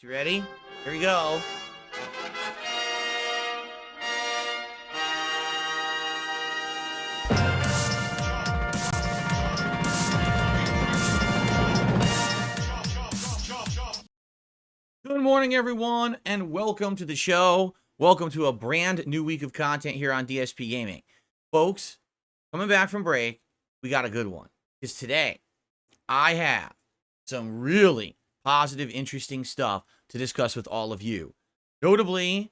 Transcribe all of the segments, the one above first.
You ready? Here we go. Good morning, everyone, and welcome to the show. Welcome to a brand new week of content here on DSPGaming. Folks, coming back from break, we got a good one. Because today, I have some really positive, interesting stuff to discuss with all of you. Notably,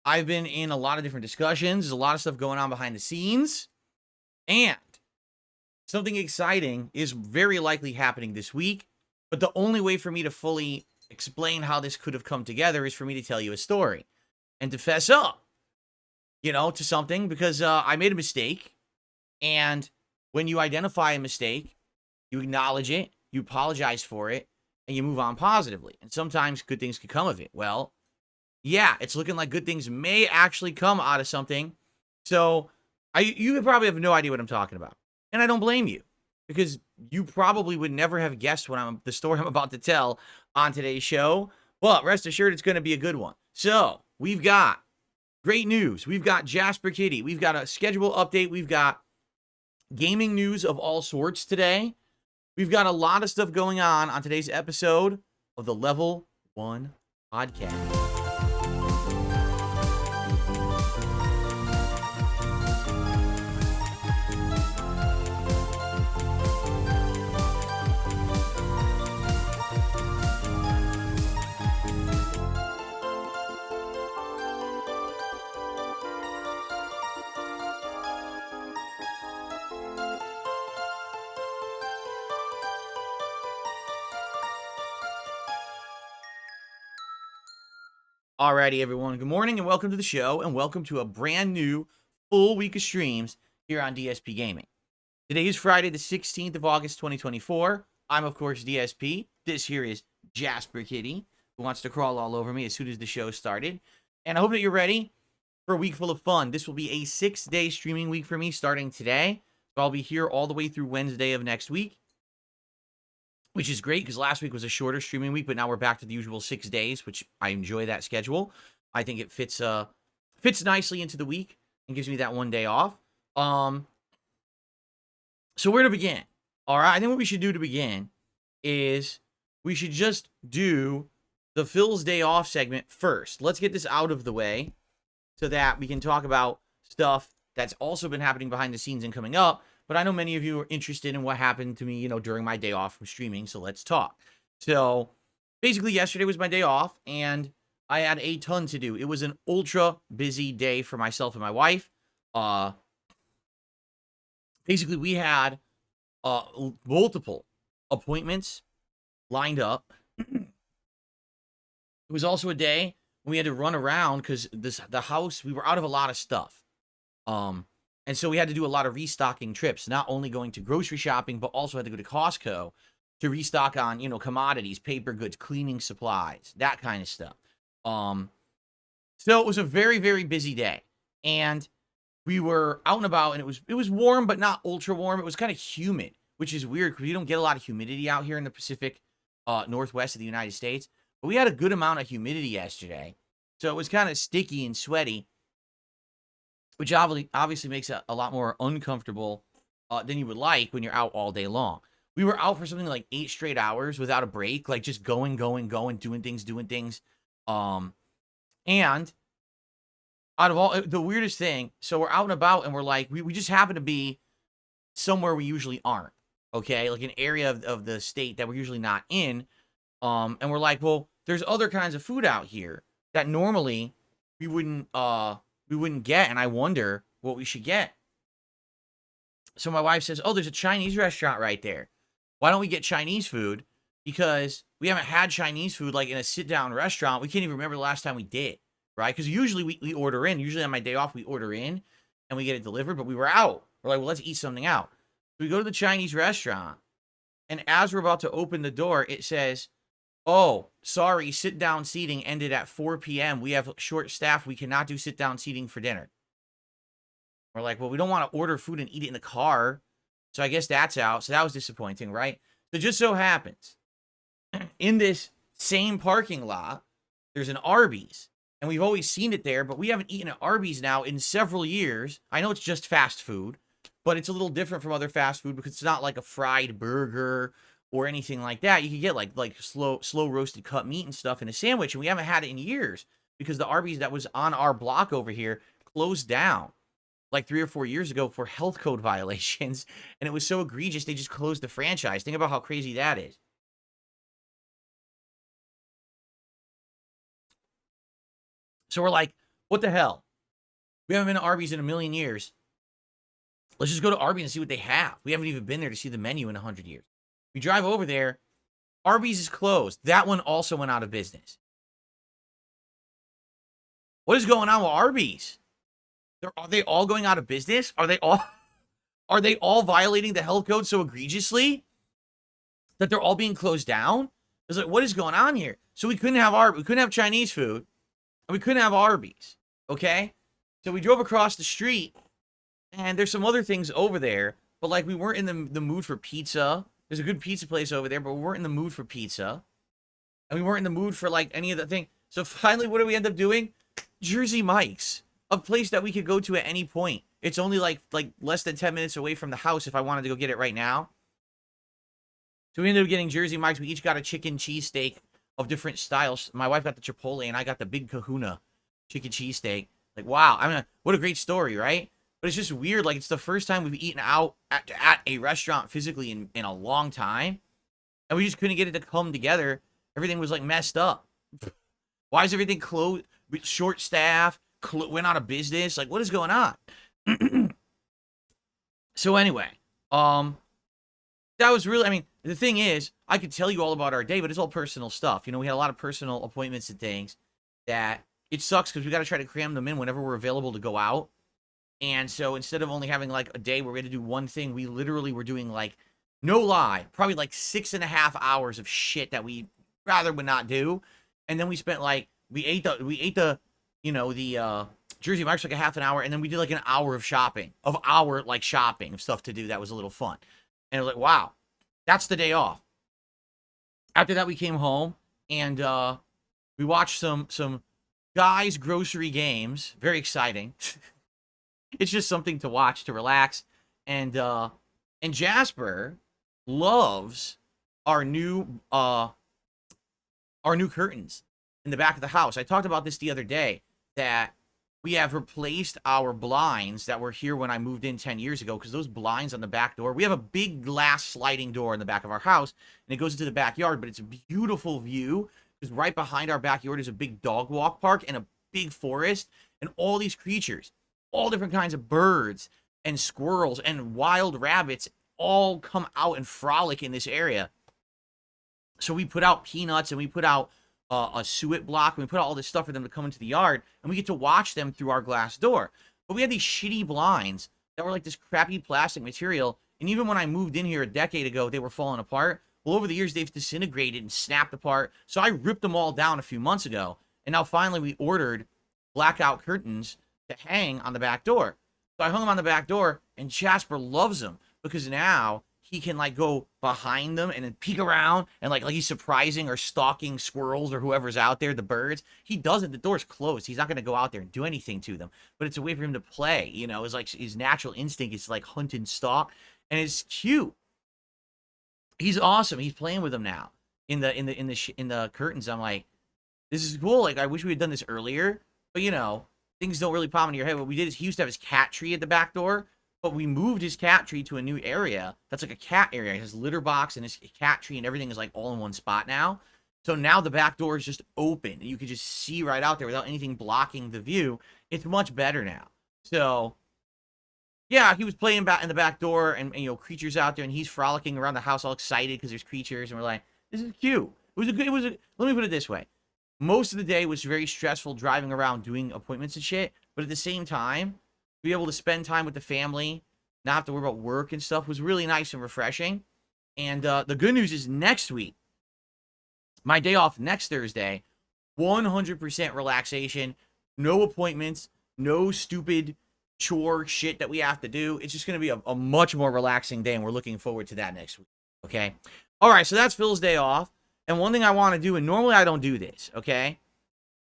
I've been in a lot of different discussions. There's a lot of stuff going on behind the scenes. And something exciting is very likely happening this week. But the only way for me to fully explain how this could have come together is for me to tell you a story and to fess up, to something, because I made a mistake. And when you identify a mistake, you acknowledge it, you apologize for it, and you move on positively. And sometimes good things could come of it. Well, yeah, it's looking like good things may actually come out of something. So you probably have no idea what I'm talking about. And I don't blame you, because you probably would never have guessed the story I'm about to tell on today's show. But rest assured, it's going to be a good one. So we've got great news. We've got Jasper Kitty. We've got a schedule update. We've got gaming news of all sorts today. We've got a lot of stuff going on today's episode of the Level 1 podcast. Alrighty, everyone. Good morning and welcome to the show, and welcome to a brand new full week of streams here on DSP Gaming. Today is Friday, the 16th of August, 2024. I'm, of course, DSP. This here is Jasper Kitty, who wants to crawl all over me as soon as the show started. And I hope that you're ready for a week full of fun. This will be a 6-day streaming week for me starting today. So I'll be here all the way through Wednesday of next week, which is great because last week was a shorter streaming week, but now we're back to the usual 6 days, which I enjoy that schedule. I think it fits nicely into the week and gives me that one day off. So where to begin? All right, I think what we should do to begin is we should just do the Phil's Day Off segment first. Let's get this out of the way so that we can talk about stuff that's also been happening behind the scenes and coming up. But I know many of you are interested in what happened to me, during my day off from streaming, so let's talk. So, basically, yesterday was my day off, and I had a ton to do. It was an ultra busy day for myself and my wife. Basically, we had multiple appointments lined up. It was also a day when we had to run around because the house, we were out of a lot of stuff. And so we had to do a lot of restocking trips, not only going to grocery shopping, but also had to go to Costco to restock on, commodities, paper goods, cleaning supplies, that kind of stuff. So it was a very, very busy day. And we were out and about, and it was warm, but not ultra warm. It was kind of humid, which is weird because we don't get a lot of humidity out here in the Pacific Northwest of the United States. But we had a good amount of humidity yesterday. So it was kind of sticky and sweaty, which obviously makes it a lot more uncomfortable than you would like when you're out all day long. We were out for something like 8 straight hours without a break, like just going, doing things. And out of all, the weirdest thing, so we're out and about, and we're like, we just happen to be somewhere we usually aren't, okay? Like an area of the state that we're usually not in. And we're like, well, there's other kinds of food out here that normally we wouldn't get, and I wonder what we should get. So my wife says, oh, there's a Chinese restaurant right there. Why don't we get Chinese food? Because we haven't had Chinese food like in a sit-down restaurant. We can't even remember the last time we did, right? Because usually we order in. Usually on my day off, we order in and we get it delivered, but we were out. We're like, well, let's eat something out. So we go to the Chinese restaurant, and as we're about to open the door, it says, oh, sorry, sit-down seating ended at 4 p.m. We have short staff. We cannot do sit-down seating for dinner. We're like, well, we don't want to order food and eat it in the car. So I guess that's out. So that was disappointing, right? So it just so happens, in this same parking lot, there's an Arby's. And we've always seen it there, but we haven't eaten at Arby's now in several years. I know it's just fast food, but it's a little different from other fast food because it's not like a fried burger or anything like that. You can get like slow roasted cut meat and stuff in a sandwich, and we haven't had it in years because the Arby's that was on our block over here closed down like 3 or 4 years ago for health code violations, and it was so egregious they just closed the franchise. Think about how crazy that is. So we're like, what the hell? We haven't been to Arby's in a million years. Let's just go to Arby's and see what they have. We haven't even been there to see the menu in 100 years. We drive over there. Arby's is closed. That one also went out of business. What is going on with Arby's? Are they all going out of business? Are they all violating the health code so egregiously that they're all being closed down? It's like, what is going on here? So we couldn't have Chinese food, and we couldn't have Arby's. Okay? So we drove across the street, and there's some other things over there, but like we weren't in the mood for pizza. There's a good pizza place over there, but we weren't in the mood for pizza. And we weren't in the mood for like any of the thing. So finally, what do we end up doing? Jersey Mike's, a place that we could go to at any point. It's only like less than 10 minutes away from the house if I wanted to go get it right now. So we ended up getting Jersey Mike's. We each got a chicken cheesesteak of different styles. My wife got the Chipotle, and I got the Big Kahuna chicken cheesesteak. Like, wow. I mean, what a great story, right? But it's just weird. Like, it's the first time we've eaten out at a restaurant physically in a long time. And we just couldn't get it to come together. Everything was, like, messed up. Why is everything closed? Short staff, went out of business. Like, what is going on? So anyway, that was really, I mean, the thing is, I could tell you all about our day, but it's all personal stuff. You know, we had a lot of personal appointments and things that it sucks because we got to try to cram them in whenever we're available to go out. And so instead of only having like a day where we had to do one thing, we literally were doing like, no lie, probably like 6.5 hours of shit that we rather would not do. And then we spent like, we ate the you know, the Jersey Mike's like a half an hour, and then we did like an hour of shopping, of stuff to do that was a little fun. And it was like, wow, that's the day off. After that, we came home and we watched some guys' grocery games. Very exciting. It's just something to watch, to relax. And Jasper loves our new curtains in the back of the house. I talked about this the other day, that we have replaced our blinds that were here when I moved in 10 years ago, because those blinds on the back door, we have a big glass sliding door in the back of our house, and it goes into the backyard, but it's a beautiful view, because right behind our backyard is a big dog walk park and a big forest, and all these creatures, all different kinds of birds and squirrels and wild rabbits all come out and frolic in this area. So we put out peanuts, and we put out a suet block, and we put out all this stuff for them to come into the yard, and we get to watch them through our glass door. But we had these shitty blinds that were like this crappy plastic material, and even when I moved in here a decade ago, they were falling apart. Well, over the years, they've disintegrated and snapped apart, so I ripped them all down a few months ago, and now finally we ordered blackout curtains to hang on the back door. So I hung them on the back door, and Jasper loves them, because now he can like go behind them and then peek around and like he's surprising or stalking squirrels or whoever's out there, the birds. He doesn't. The door's closed. He's not going to go out there and do anything to them. But it's a way for him to play. You know, it's like his natural instinct is like hunt and stalk, and it's cute. He's awesome. He's playing with them now in the curtains. I'm like, this is cool. Like, I wish we had done this earlier. But you know, things don't really pop into your head. What we did is he used to have his cat tree at the back door. But we moved his cat tree to a new area that's like a cat area. His litter box and his cat tree and everything is like all in one spot now. So now the back door is just open. You can just see right out there without anything blocking the view. It's much better now. So, yeah, he was playing back in the back door, and you know, creatures out there, and he's frolicking around the house all excited because there's creatures, and we're like, this is cute. Let me put it this way. Most of the day was very stressful driving around doing appointments and shit, but at the same time, be able to spend time with the family, not have to worry about work and stuff, was really nice and refreshing. And the good news is next week, my day off next Thursday, 100% relaxation, no appointments, no stupid chore shit that we have to do. It's just going to be a much more relaxing day, and we're looking forward to that next week. Okay? All right, so that's Phil's day off. And one thing I want to do, and normally I don't do this, okay?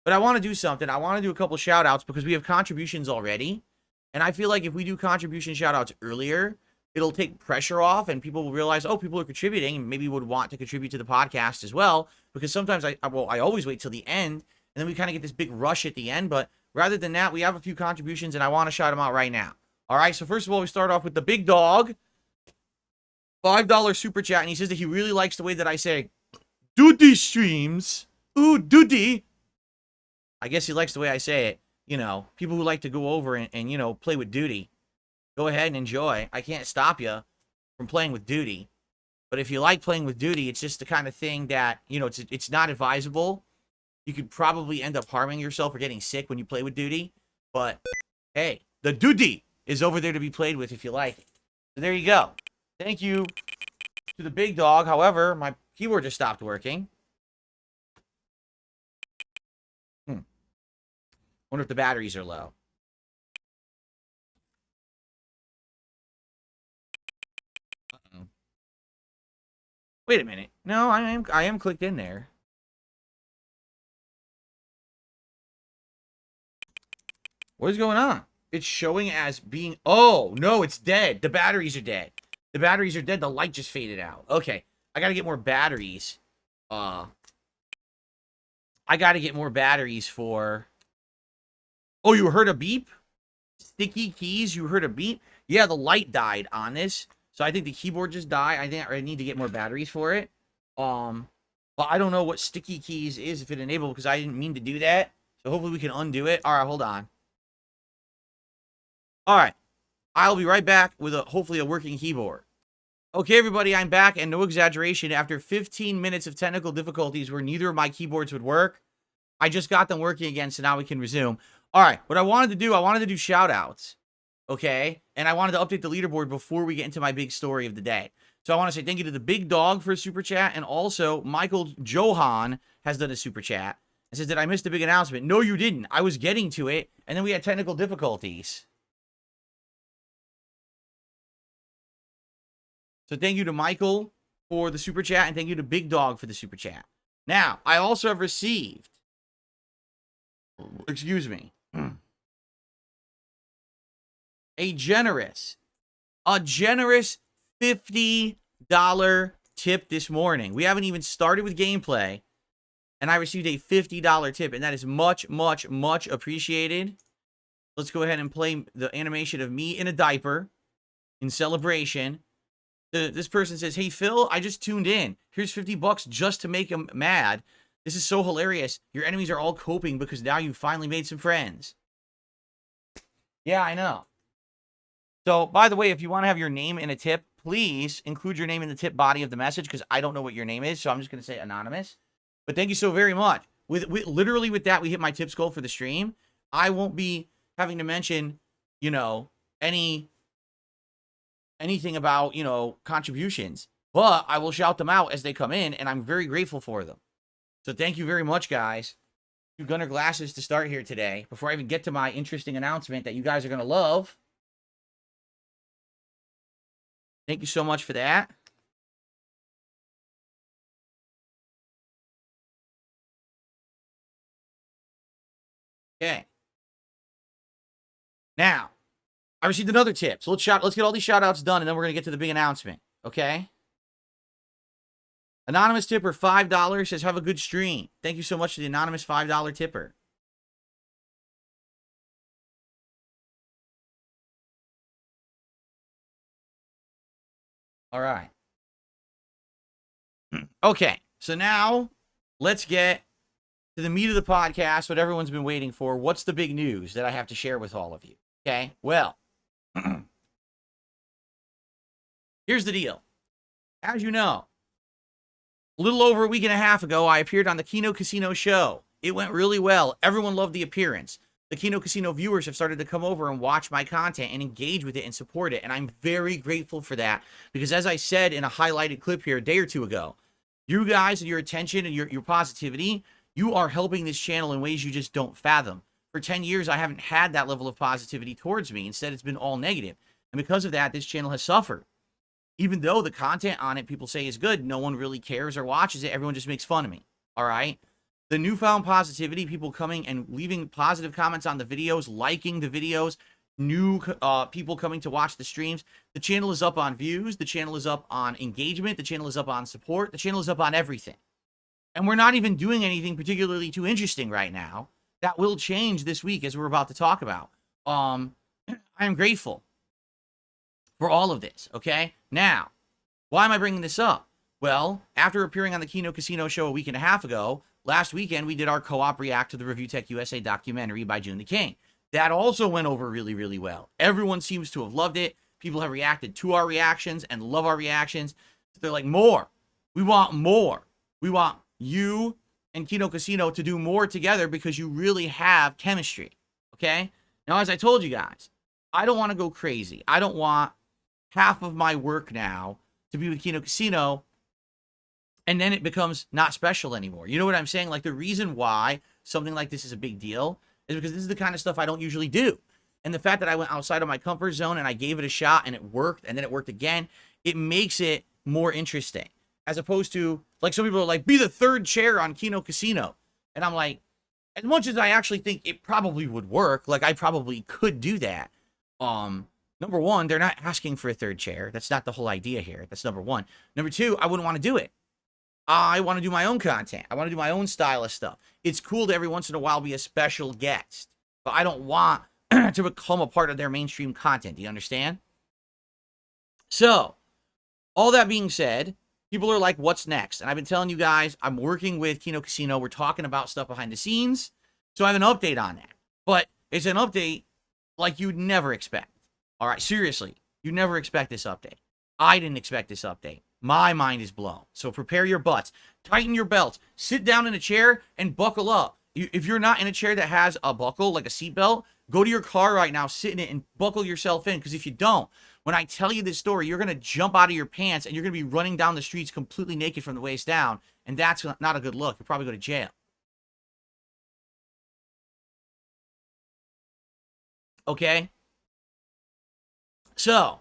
But I want to do something. I want to do a couple shout outs because we have contributions already. And I feel like if we do contribution shout outs earlier, it'll take pressure off and people will realize, oh, people are contributing and maybe would want to contribute to the podcast as well. Because sometimes I always wait till the end and then we kind of get this big rush at the end. But rather than that, we have a few contributions and I want to shout them out right now. All right. So first of all, we start off with the big dog, $5 super chat. And he says that he really likes the way that I say, Duty streams. Ooh, Duty. I guess he likes the way I say it. You know, people who like to go over and you know, play with Duty. Go ahead and enjoy. I can't stop you from playing with Duty. But if you like playing with Duty, it's just the kind of thing that, you know, it's not advisable. You could probably end up harming yourself or getting sick when you play with Duty. But, hey, the Duty is over there to be played with if you like it. So there you go. Thank you to the big dog. However, my keyboard just stopped working. Wonder if the batteries are low. Uh-oh. Wait a minute. No, I am clicked in there. What is going on? It's showing as being... Oh, no, it's dead. The batteries are dead. The batteries are dead. The light just faded out. Okay. I gotta get more batteries. I gotta get more batteries for... Oh, you heard a beep? Sticky keys, you heard a beep? Yeah, the light died on this. So I think the keyboard just died. I think I need to get more batteries for it. But I don't know what sticky keys is if it enabled because I didn't mean to do that. So hopefully we can undo it. All right, hold on. All right. I'll be right back with hopefully a working keyboard. Okay, everybody, I'm back, and no exaggeration, after 15 minutes of technical difficulties where neither of my keyboards would work, I just got them working again, so now we can resume. All right, what I wanted to do shout-outs, okay? And I wanted to update the leaderboard before we get into my big story of the day. So I want to say thank you to the big dog for a super chat, and also Michael Johan has done a super chat. And says, did I miss the big announcement? No, you didn't. I was getting to it, and then we had technical difficulties. So thank you to Michael for the super chat, and thank you to Big Dog for the super chat. Now, I also have received, excuse me, a generous $50 tip this morning. We haven't even started with gameplay, and I received a $50 tip, and that is much, much, much appreciated. Let's go ahead and play the animation of me in a diaper in celebration. This person says, hey, Phil, I just tuned in. Here's $50 just to make him mad. This is so hilarious. Your enemies are all coping because now you've finally made some friends. Yeah, I know. So, by the way, if you want to have your name in a tip, please include your name in the tip body of the message because I don't know what your name is, so I'm just going to say anonymous. But thank you so very much. Literally with that, we hit my tips goal for the stream. I won't be having to mention, you know, anything about, you know, contributions, but I will shout them out as they come in, and I'm very grateful for them. So thank you very much, guys. Two Gunner glasses to start here today. Before I even get to my interesting announcement that you guys are going to love. Thank you so much for that. Okay. Now, I received another tip. So let's get all these shout outs done, and then we're going to get to the big announcement. Okay? Anonymous tipper, $5, says, have a good stream. Thank you so much to the anonymous $5 tipper. All right. Okay. So now, let's get to the meat of the podcast, what everyone's been waiting for. What's the big news that I have to share with all of you? Okay? Well, here's the deal. As you know, a little over a week and a half ago, I appeared on the Kino Casino show. It went really well. Everyone loved the appearance. The Kino Casino viewers have started to come over and watch my content and engage with it and support it. And I'm very grateful for that. Because as I said in a highlighted clip here a day or two ago, you guys and your attention and your positivity, you are helping this channel in ways you just don't fathom. For 10 years, I haven't had that level of positivity towards me. Instead, it's been all negative. And because of that, this channel has suffered. even though the content on it people say is good, no one really cares or watches it. Everyone just makes fun of me. All right. The newfound positivity, people coming and leaving positive comments on the videos, liking the videos, new people coming to watch the streams. The channel is up on views. The channel is up on engagement. The channel is up on support. The channel is up on everything. And we're not even doing anything particularly too interesting right now. That will change this week, as we're about to talk about. I am grateful for all of this, okay? Now, why am I bringing this up? Well, after appearing on the Kino Casino show a week and a half ago, last weekend we did our co-op react to the Review Tech USA documentary by June the King. That also went over really, really well. Everyone seems to have loved it. People have reacted to our reactions and love our reactions. They're like, more. We want more. We want you and Kino Casino to do more together because you really have chemistry, okay? Now, as I told you guys, I don't want to go crazy. I don't want half of my work now to be with Kino Casino and then it becomes not special anymore. You know what I'm saying? Like, the reason why something like this is a big deal is because this is the kind of stuff I don't usually do. And the fact that I went outside of my comfort zone and I gave it a shot and it worked and then it worked again, it makes it more interesting. As opposed to, like, some people are like, be the third chair on Kino Casino. And I'm like, as much as I actually think it probably would work, like, I probably could do that. Number one, they're not asking for a third chair. That's not the whole idea here. That's number one. Number two, I wouldn't want to do it. I want to do my own content. I want to do my own style of stuff. It's cool to every once in a while be a special guest, but I don't want to become a part of their mainstream content. Do you understand? So, all that being said, people are like, what's next? And I've been telling you guys, I'm working with Kino Casino. We're talking about stuff behind the scenes. So I have an update on that. But it's an update like you'd never expect. All right, seriously, you never expect this update. I didn't expect this update. My mind is blown. So prepare your butts. Tighten your belts. Sit down in a chair and buckle up. If you're not in a chair that has a buckle, like a seatbelt, go to your car right now, sit in it, and buckle yourself in. Because if you don't, when I tell you this story, you're going to jump out of your pants and you're going to be running down the streets completely naked from the waist down. And that's not a good look. You'll probably go to jail. Okay? So,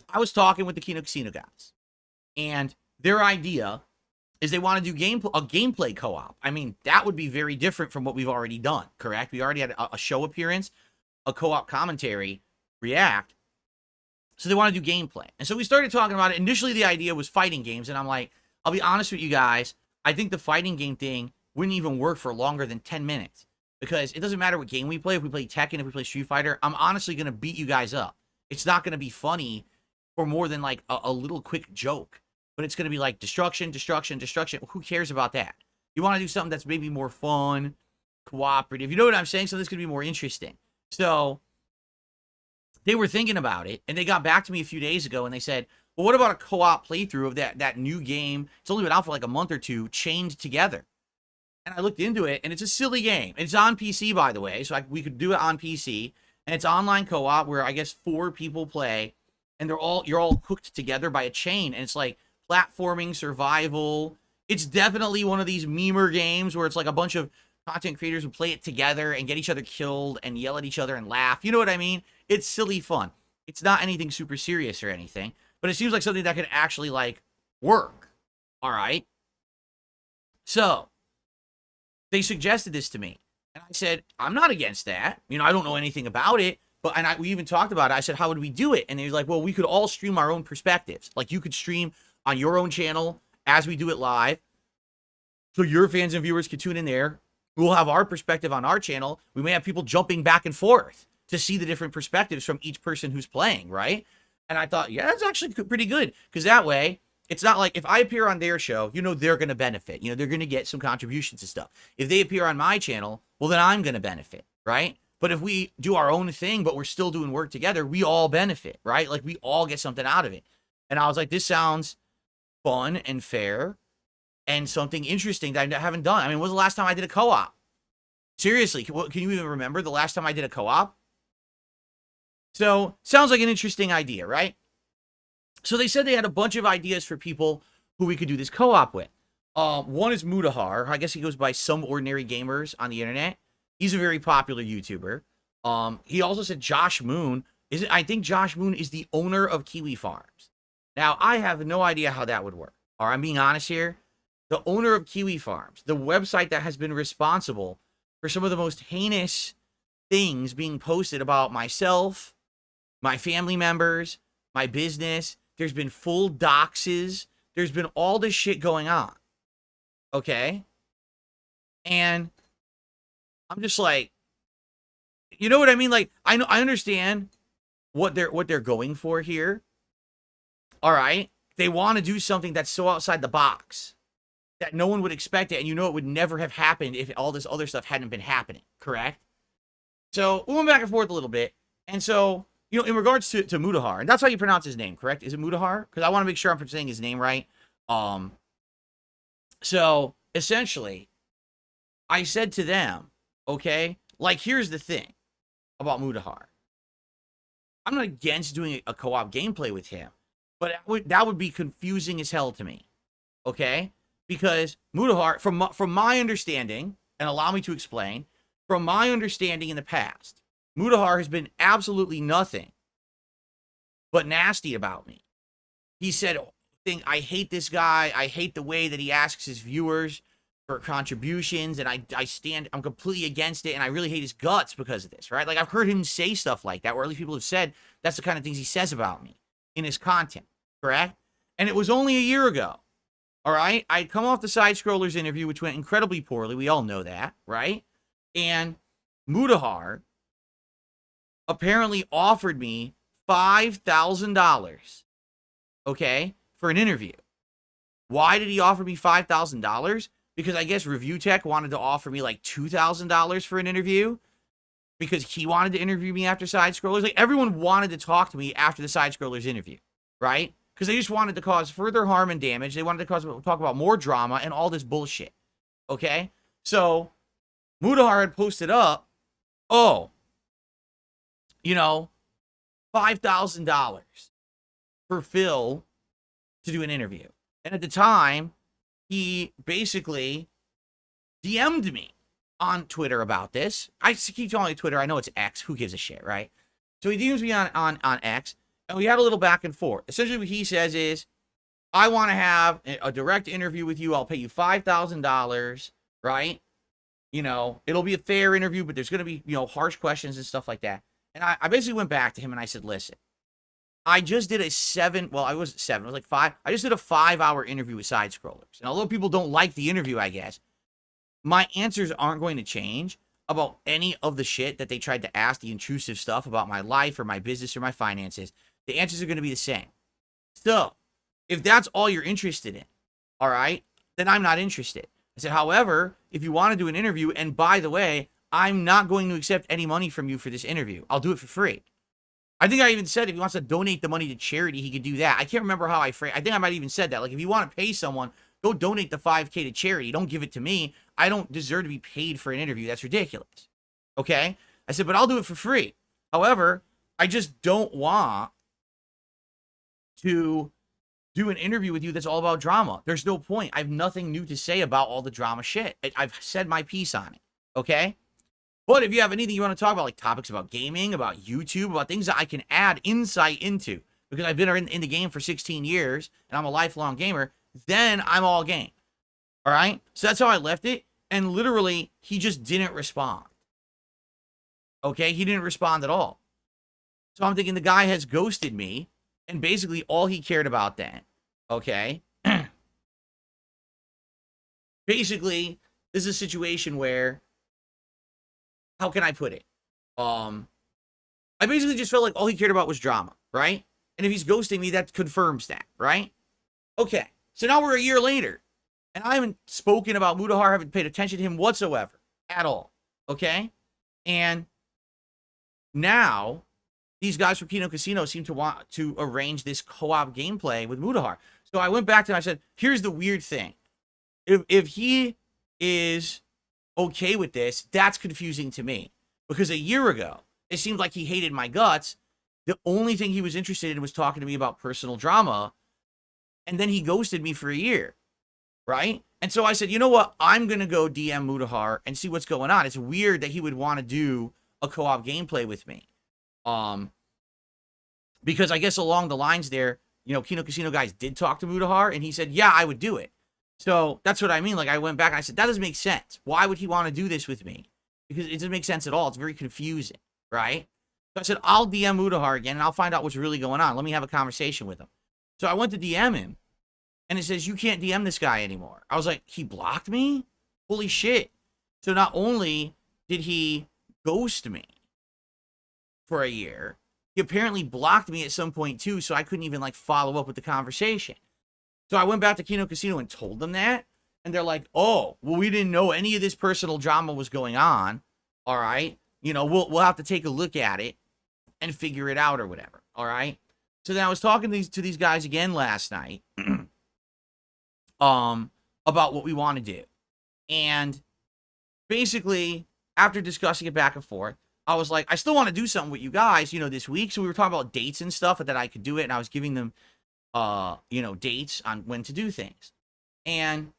I was talking with the Kino Casino guys. And their idea is they want to do a gameplay co-op. I mean, that would be very different from what we've already done, correct? We already had a show appearance, a co-op commentary, react. So they want to do gameplay. And so we started talking about it. Initially, the idea was fighting games. And I'm like, I'll be honest with you guys. I think the fighting game thing wouldn't even work for longer than 10 minutes. Because it doesn't matter what game we play. If we play Tekken, if we play Street Fighter, I'm honestly going to beat you guys up. It's not going to be funny for more than like a little quick joke. But it's going to be like destruction, destruction, destruction. Who cares about that? You want to do something that's maybe more fun, cooperative. You know what I'm saying? So this could be more interesting. So they were thinking about it, and they got back to me a few days ago, and they said, well, what about a co-op playthrough of that new game? It's only been out for like a month or two, Chained Together. And I looked into it, and it's a silly game. It's on PC, by the way, so we could do it on PC. And it's online co-op where I guess 4 people play, and you're all hooked together by a chain, and it's like platforming, survival. It's definitely one of these memer games where it's like a bunch of content creators who play it together and get each other killed and yell at each other and laugh. You know what I mean? It's silly fun. It's not anything super serious or anything, but it seems like something that could actually like work. All right. So they suggested this to me, and I said, I'm not against that. You know, I don't know anything about it, but we even talked about it. I said, how would we do it? And he was like, well, we could all stream our own perspectives. Like, you could stream on your own channel as we do it live, so your fans and viewers can tune in there. We'll have our perspective on our channel. We may have people jumping back and forth to see the different perspectives from each person who's playing, right? And I thought, yeah, that's actually pretty good, because that way, it's not like if I appear on their show, you know, they're going to benefit. You know, they're going to get some contributions and stuff. If they appear on my channel, well, then I'm going to benefit, right? But if we do our own thing, but we're still doing work together, we all benefit, right? Like, we all get something out of it. And I was like, this sounds fun and fair and something interesting that I haven't done. I mean, when was the last time I did a co-op? Seriously, can you even remember the last time I did a co-op? So, sounds like an interesting idea, right? So they said they had a bunch of ideas for people who we could do this co-op with. One is Mutahar. I guess he goes by Some Ordinary Gamers on the internet. He's a very popular YouTuber. He also said Josh Moon. I think Josh Moon is the owner of Kiwi Farms. Now, I have no idea how that would work. Or I'm being honest here. The owner of Kiwi Farms, the website that has been responsible for some of the most heinous things being posted about myself, my family members, my business. There's been full doxes. There's been all this shit going on. Okay? And I'm just like, you know what I mean? Like, I understand what they're going for here. All right? They want to do something that's so outside the box that no one would expect it, and you know it would never have happened if all this other stuff hadn't been happening, correct? So we went back and forth a little bit. And so, you know, in regards to Mutahar, and that's how you pronounce his name, correct? Is it Mutahar? Because I want to make sure I'm saying his name right. So essentially, I said to them, okay, like, here's the thing about Mutahar. I'm not against doing a co-op gameplay with him, but that would be confusing as hell to me, okay? Because Mutahar, from my understanding, and allow me to explain, from my understanding in the past, Mutahar has been absolutely nothing but nasty about me. He said, I hate this guy. I hate the way that he asks his viewers for contributions, and I'm completely against it, and I really hate his guts because of this, right? Like, I've heard him say stuff like that, or at least people have said that's the kind of things he says about me in his content, correct? And it was only a year ago, all right? I'd come off the Side Scrollers interview, which went incredibly poorly. We all know that, right? And Mutahar apparently offered me $5,000, okay, for an interview. Why did he offer me $5,000? Because I guess Review Tech wanted to offer me like $2,000 for an interview because he wanted to interview me after Side Scrollers. Like, everyone wanted to talk to me after the Side Scrollers interview, right? Because they just wanted to cause further harm and damage. They wanted to talk about more drama and all this bullshit, okay? So Mutahar had posted up, oh, you know, $5,000 for Phil to do an interview. And at the time, he basically DM'd me on Twitter about this. I keep calling it Twitter. I know it's X. Who gives a shit, right? So he DMs me on X, and we had a little back and forth. Essentially, what he says is, I want to have a direct interview with you. I'll pay you $5,000, right? You know, it'll be a fair interview, but there's going to be, you know, harsh questions and stuff like that. And I basically went back to him and I said, listen, I just did a 5. I just did a 5-hour interview with Side Scrollers. And although people don't like the interview, I guess, my answers aren't going to change about any of the shit that they tried to ask, the intrusive stuff about my life or my business or my finances. The answers are going to be the same. So, if that's all you're interested in, all right, then I'm not interested. I said, however, if you want to do an interview, and by the way, I'm not going to accept any money from you for this interview. I'll do it for free. I think I even said if he wants to donate the money to charity, he could do that. I can't remember how I phrased. I think I might even said that. Like, if you want to pay someone, go donate the $5K to charity. Don't give it to me. I don't deserve to be paid for an interview. That's ridiculous. Okay? I said, but I'll do it for free. However, I just don't want to do an interview with you that's all about drama. There's no point. I have nothing new to say about all the drama shit. I've said my piece on it. Okay? But if you have anything you want to talk about, like topics about gaming, about YouTube, about things that I can add insight into, because I've been in the game for 16 years and I'm a lifelong gamer, then I'm all game. All right? So that's how I left it. And literally, he just didn't respond. Okay? He didn't respond at all. So I'm thinking the guy has ghosted me, and basically all he cared about then, okay? Basically, this is a situation where, how can I put it? I basically just felt like all he cared about was drama, right? And if he's ghosting me, that confirms that, right? Okay, so now we're a year later, and I haven't spoken about Mutahar, haven't paid attention to him whatsoever, at all, okay? And now, these guys from Kino Casino seem to want to arrange this co-op gameplay with Mutahar. So I went back to him, I said, here's the weird thing. If he is okay with this, that's confusing to me. Because a year ago, it seemed like he hated my guts. The only thing he was interested in was talking to me about personal drama. And then he ghosted me for a year, right? And so I said, you know what? I'm going to go DM Mutahar and see what's going on. It's weird that he would want to do a co-op gameplay with me. Because I guess along the lines there, Kino Casino guys did talk to Mutahar, and he said, yeah, I would do it. So that's what I mean. Like, I went back and I said, that doesn't make sense. Why would he want to do this with me? Because it doesn't make sense at all. It's very confusing, right? So I said, I'll DM Mutahar again, and I'll find out what's really going on. Let me have a conversation with him. So I went to DM him, and it says, you can't DM this guy anymore. I was like, he blocked me? Holy shit. So not only did he ghost me for a year, he apparently blocked me at some point too, so I couldn't even like follow up with the conversation. So I went back to Kino Casino and told them that, and they're like, oh, well, we didn't know any of this personal drama was going on. All right. We'll have to take a look at it and figure it out or whatever. All right. So then I was talking to these guys again last night about what we want to do. And basically, after discussing it back and forth, I was like, I still want to do something with you guys, this week. So we were talking about dates and stuff that I could do it. And I was giving them, dates on when to do things. And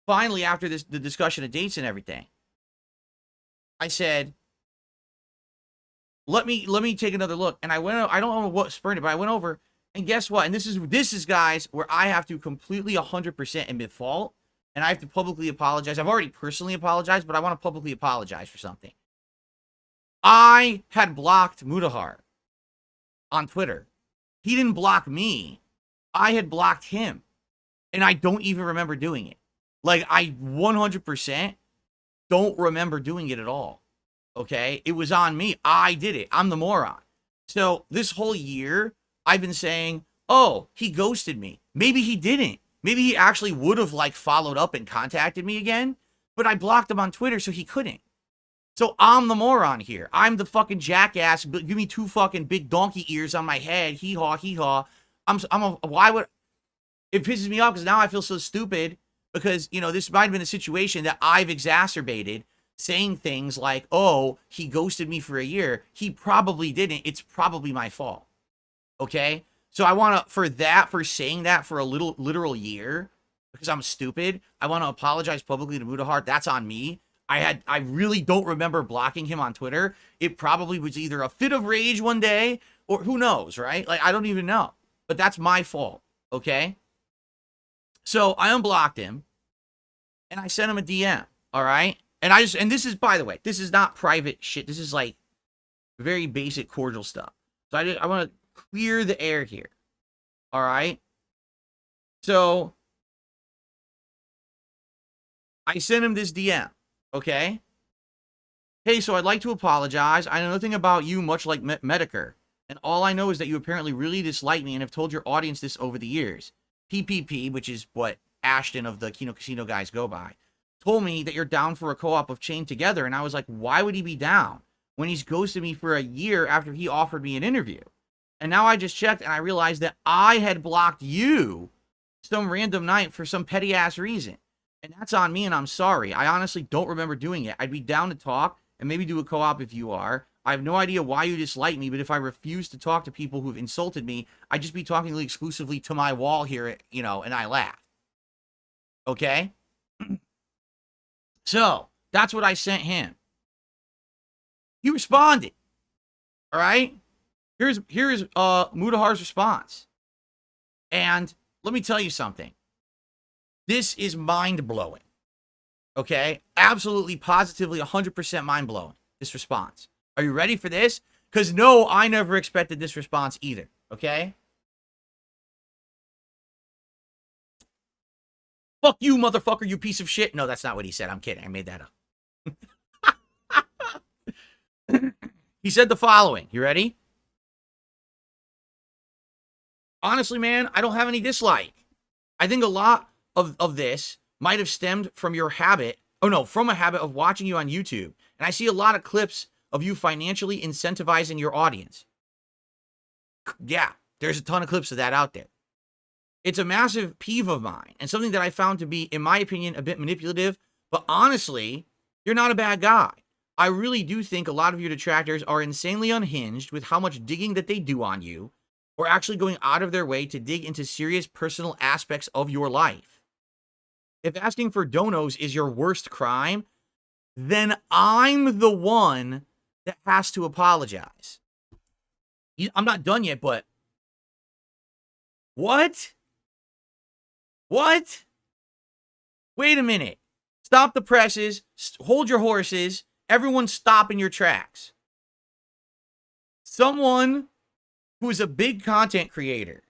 finally, after the discussion of dates and everything, I said, let me take another look. And I went, I don't know what spurred it, but I went over, and guess what? And this is guys, where I have to completely 100% admit fault, and I have to publicly apologize. I've already personally apologized, but I want to publicly apologize for something. I had blocked Mutahar on Twitter. He didn't block me. I had blocked him, and I don't even remember doing it. Like, I 100% don't remember doing it at all. Okay? It was on me. I did it. I'm the moron. So this whole year, I've been saying, oh, he ghosted me. Maybe he didn't. Maybe he actually would have, like, followed up and contacted me again, but I blocked him on Twitter, so he couldn't. So I'm the moron here. I'm the fucking jackass. Give me 2 fucking big donkey ears on my head. Hee-haw, hee-haw. Why would... It pisses me off because now I feel so stupid because, this might have been a situation that I've exacerbated, saying things like, oh, he ghosted me for a year. He probably didn't. It's probably my fault. Okay? So I want to, for saying that for a literal year, because I'm stupid, I want to apologize publicly to Mutahar. That's on me. I really don't remember blocking him on Twitter. It probably was either a fit of rage one day, or who knows, right? Like, I don't even know. But that's my fault, okay? So I unblocked him, and I sent him a DM, all right? And this is, by the way, this is not private shit. This is, like, very basic, cordial stuff. So I want to clear the air here, all right? So I sent him this DM. Okay? Hey, so I'd like to apologize. I know nothing about you, much like Medicare. And all I know is that you apparently really dislike me and have told your audience this over the years. PPP, which is what Ashton of the Kino Casino guys go by, told me that you're down for a co-op of Chain Together. And I was like, why would he be down when he's ghosted me for a year after he offered me an interview? And now I just checked and I realized that I had blocked you some random night for some petty-ass reason. And that's on me, and I'm sorry. I honestly don't remember doing it. I'd be down to talk and maybe do a co-op if you are. I have no idea why you dislike me, but if I refuse to talk to people who've insulted me, I'd just be talking exclusively to my wall here, and I laugh. Okay? So, that's what I sent him. He responded. All right? Here's Mutahar's response. And let me tell you something. This is mind-blowing, okay? Absolutely, positively, 100% mind-blowing, this response. Are you ready for this? Because, no, I never expected this response either, okay? Fuck you, motherfucker, you piece of shit. No, that's not what he said. I'm kidding. I made that up. He said the following. You ready? Honestly, man, I don't have any dislike. I think a lot of this might have stemmed from your habit, from a habit of watching you on YouTube. And I see a lot of clips of you financially incentivizing your audience. Yeah, there's a ton of clips of that out there. It's a massive peeve of mine and something that I found to be, in my opinion, a bit manipulative. But honestly, you're not a bad guy. I really do think a lot of your detractors are insanely unhinged with how much digging that they do on you, or actually going out of their way to dig into serious personal aspects of your life. If asking for donos is your worst crime, then I'm the one that has to apologize. I'm not done yet, but What? What? Wait a minute. Stop the presses. Hold your horses. Everyone stop in your tracks. Someone who is a big content creator,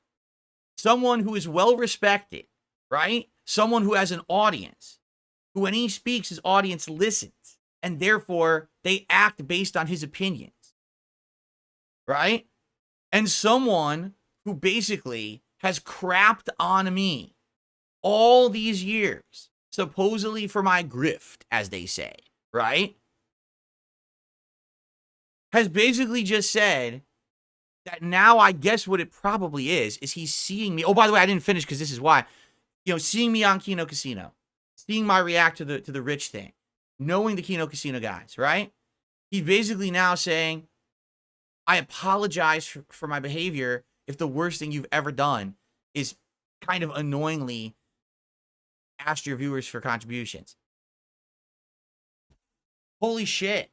someone who is well respected, right? Someone who has an audience, who when he speaks, his audience listens, and therefore they act based on his opinions, right? And someone who basically has crapped on me all these years, supposedly for my grift, as they say, right? Has basically just said that now I guess what it probably is he's seeing me. Oh, by the way, I didn't finish because this is why. Seeing me on Kino Casino, seeing my react to the rich thing, knowing the Kino Casino guys, right? He's basically now saying, I apologize for my behavior if the worst thing you've ever done is kind of annoyingly ask your viewers for contributions. Holy shit.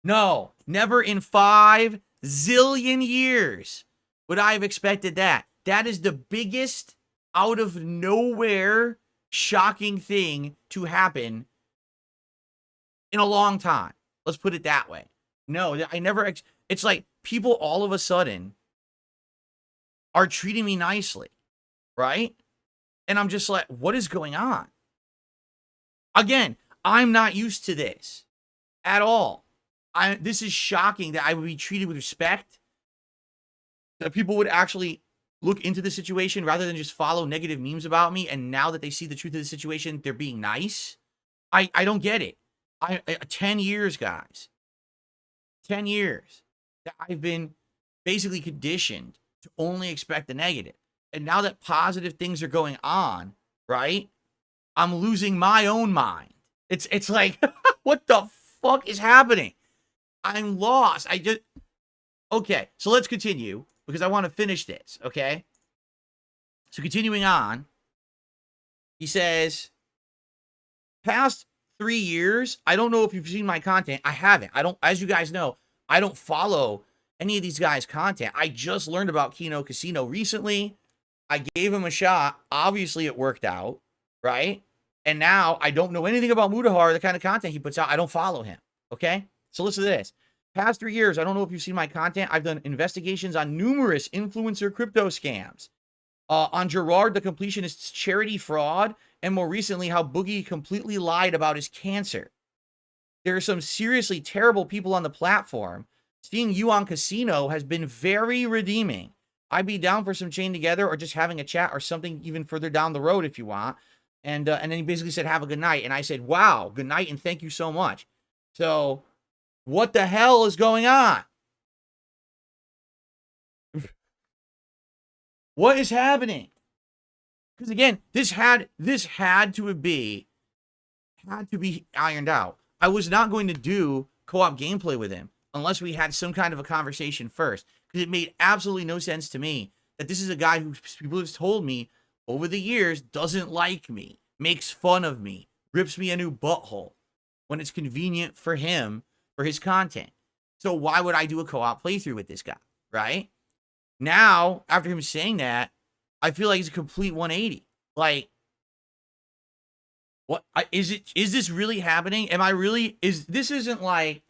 No, never in 5 zillion years would I have expected that. That is the biggest out of nowhere shocking thing to happen in a long time. Let's put it that way. No, I never, it's like people all of a sudden are treating me nicely, right? And I'm just like, what is going on? Again, I'm not used to this at all. This is shocking that I would be treated with respect, that people would actually look into the situation rather than just follow negative memes about me. And now that they see the truth of the situation, they're being nice. I don't get it. 10 years, guys. 10 years that I've been basically conditioned to only expect the negative. And now that positive things are going on, right? I'm losing my own mind. It's like, what the fuck is happening? I'm lost. Okay, so let's continue because I want to finish this, okay? So continuing on, he says, past 3 years, I don't know if you've seen my content. I haven't. As you guys know, I don't follow any of these guys' content. I just learned about Kino Casino recently. I gave him a shot. Obviously, it worked out, right? And now I don't know anything about Mutahar, the kind of content he puts out. I don't follow him, okay? So listen to this. Past 3 years, I don't know if you've seen my content. I've done investigations on numerous influencer crypto scams. On Gerard, the completionist's charity fraud, and more recently, how Boogie completely lied about his cancer. There are some seriously terrible people on the platform. Seeing you on Casino has been very redeeming. I'd be down for some chain together or just having a chat or something even further down the road if you want. And then he basically said, have a good night. And I said, wow, good night and thank you so much. So what the hell is going on? What is happening? Because again, this had to be ironed out. I was not going to do co-op gameplay with him unless we had some kind of a conversation first. Because it made absolutely no sense to me that this is a guy who people have told me over the years doesn't like me, makes fun of me, rips me a new butthole when it's convenient for him for his content. So why would I do a co-op playthrough with this guy, right? Now, after him saying that, I feel like it's a complete 180. Like, what is this really happening? This isn't like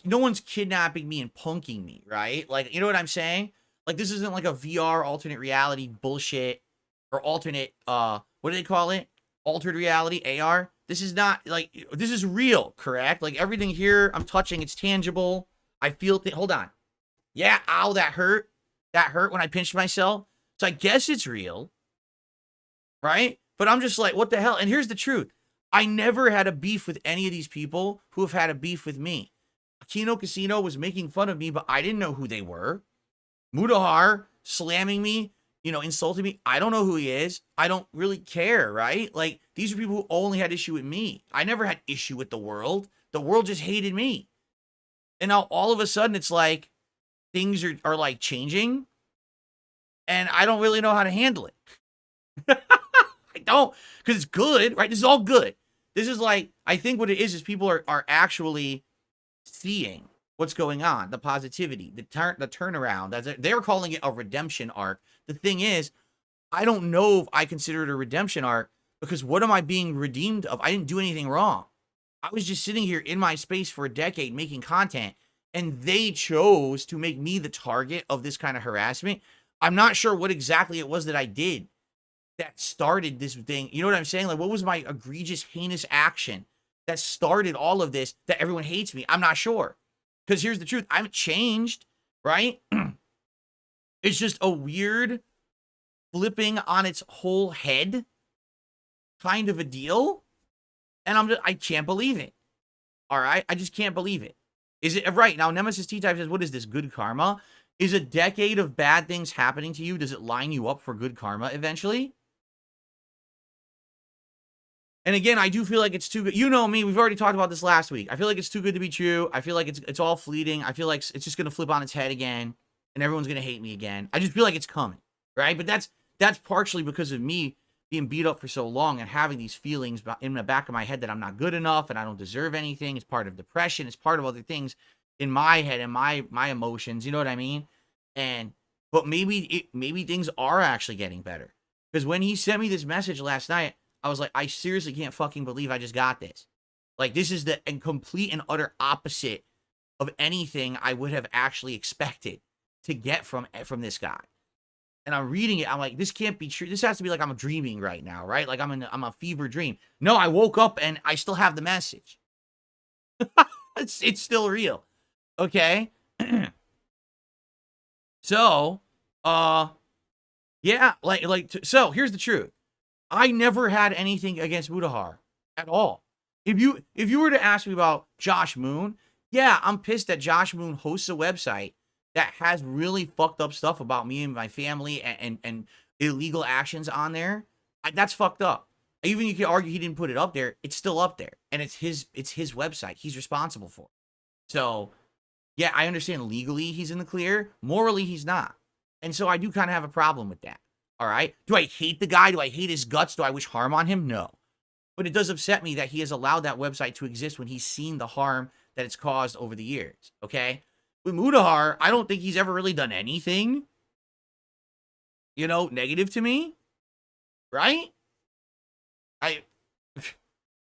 no one's kidnapping me and punking me, right? Like, you know what I'm saying? Like, this isn't like a VR alternate reality bullshit or alternate, what do they call it? Altered reality, AR. This is not like, this is real, correct? Like everything here I'm touching, it's tangible. I feel hold on. Yeah, ow, that hurt. That hurt when I pinched myself. So I guess it's real, right? But I'm just like, what the hell? And here's the truth. I never had a beef with any of these people who have had a beef with me. Kino Casino was making fun of me, but I didn't know who they were. Mutahar slamming me, insulting me. I don't know who he is. I don't really care, right? Like, these are people who only had issue with me. I never had issue with the world. The world just hated me. And now all of a sudden it's like things are like changing and I don't really know how to handle it. I don't, because it's good, right? This is all good. This is like, I think what it is people are actually seeing what's going on, the positivity, the turnaround. They're calling it a redemption arc. The thing is, I don't know if I consider it a redemption arc, because what am I being redeemed of? I didn't do anything wrong. I was just sitting here in my space for a decade making content, and they chose to make me the target of this kind of harassment. I'm not sure what exactly it was that I did that started this thing. You know what I'm saying? Like, what was my egregious, heinous action that started all of this that everyone hates me? I'm not sure. Because here's the truth. I haven't changed, right? It's just a weird flipping on its whole head kind of a deal. And I can't believe it. All right? I just can't believe it. Is it right? Now, Nemesis T-Type says, what is this? Good karma? Is a decade of bad things happening to you, does it line you up for good karma eventually? And again, I do feel like it's too good. You know me, we've already talked about this last week. I feel like it's too good to be true. I feel like it's all fleeting. I feel like it's just going to flip on its head again, and everyone's going to hate me again. I just feel like it's coming, right? But that's partially because of me being beat up for so long and having these feelings in the back of my head that I'm not good enough and I don't deserve anything. It's part of depression. It's part of other things in my head and my emotions. You know what I mean? But maybe things are actually getting better. Because when he sent me this message last night, I was like, I seriously can't fucking believe I just got this. Like, this is the complete and utter opposite of anything I would have actually expected to get from this guy. And I'm reading it. I'm like, this can't be true. This has to be like I'm dreaming right now, right? Like I'm a fever dream. No, I woke up and I still have the message. It's still real. Okay. So, yeah, so here's the truth. I never had anything against Mutahar at all. If you were to ask me about Josh Moon, yeah, I'm pissed that Josh Moon hosts a website that has really fucked up stuff about me and my family and illegal actions on there. That's fucked up. Even you could argue he didn't put it up there. It's still up there, and it's his website. He's responsible for it. So, yeah, I understand legally he's in the clear. Morally, he's not. And so I do kind of have a problem with that. All right? Do I hate the guy? Do I hate his guts? Do I wish harm on him? No. But it does upset me that he has allowed that website to exist when he's seen the harm that it's caused over the years. Okay? With Mutahar, I don't think he's ever really done anything, negative to me. Right?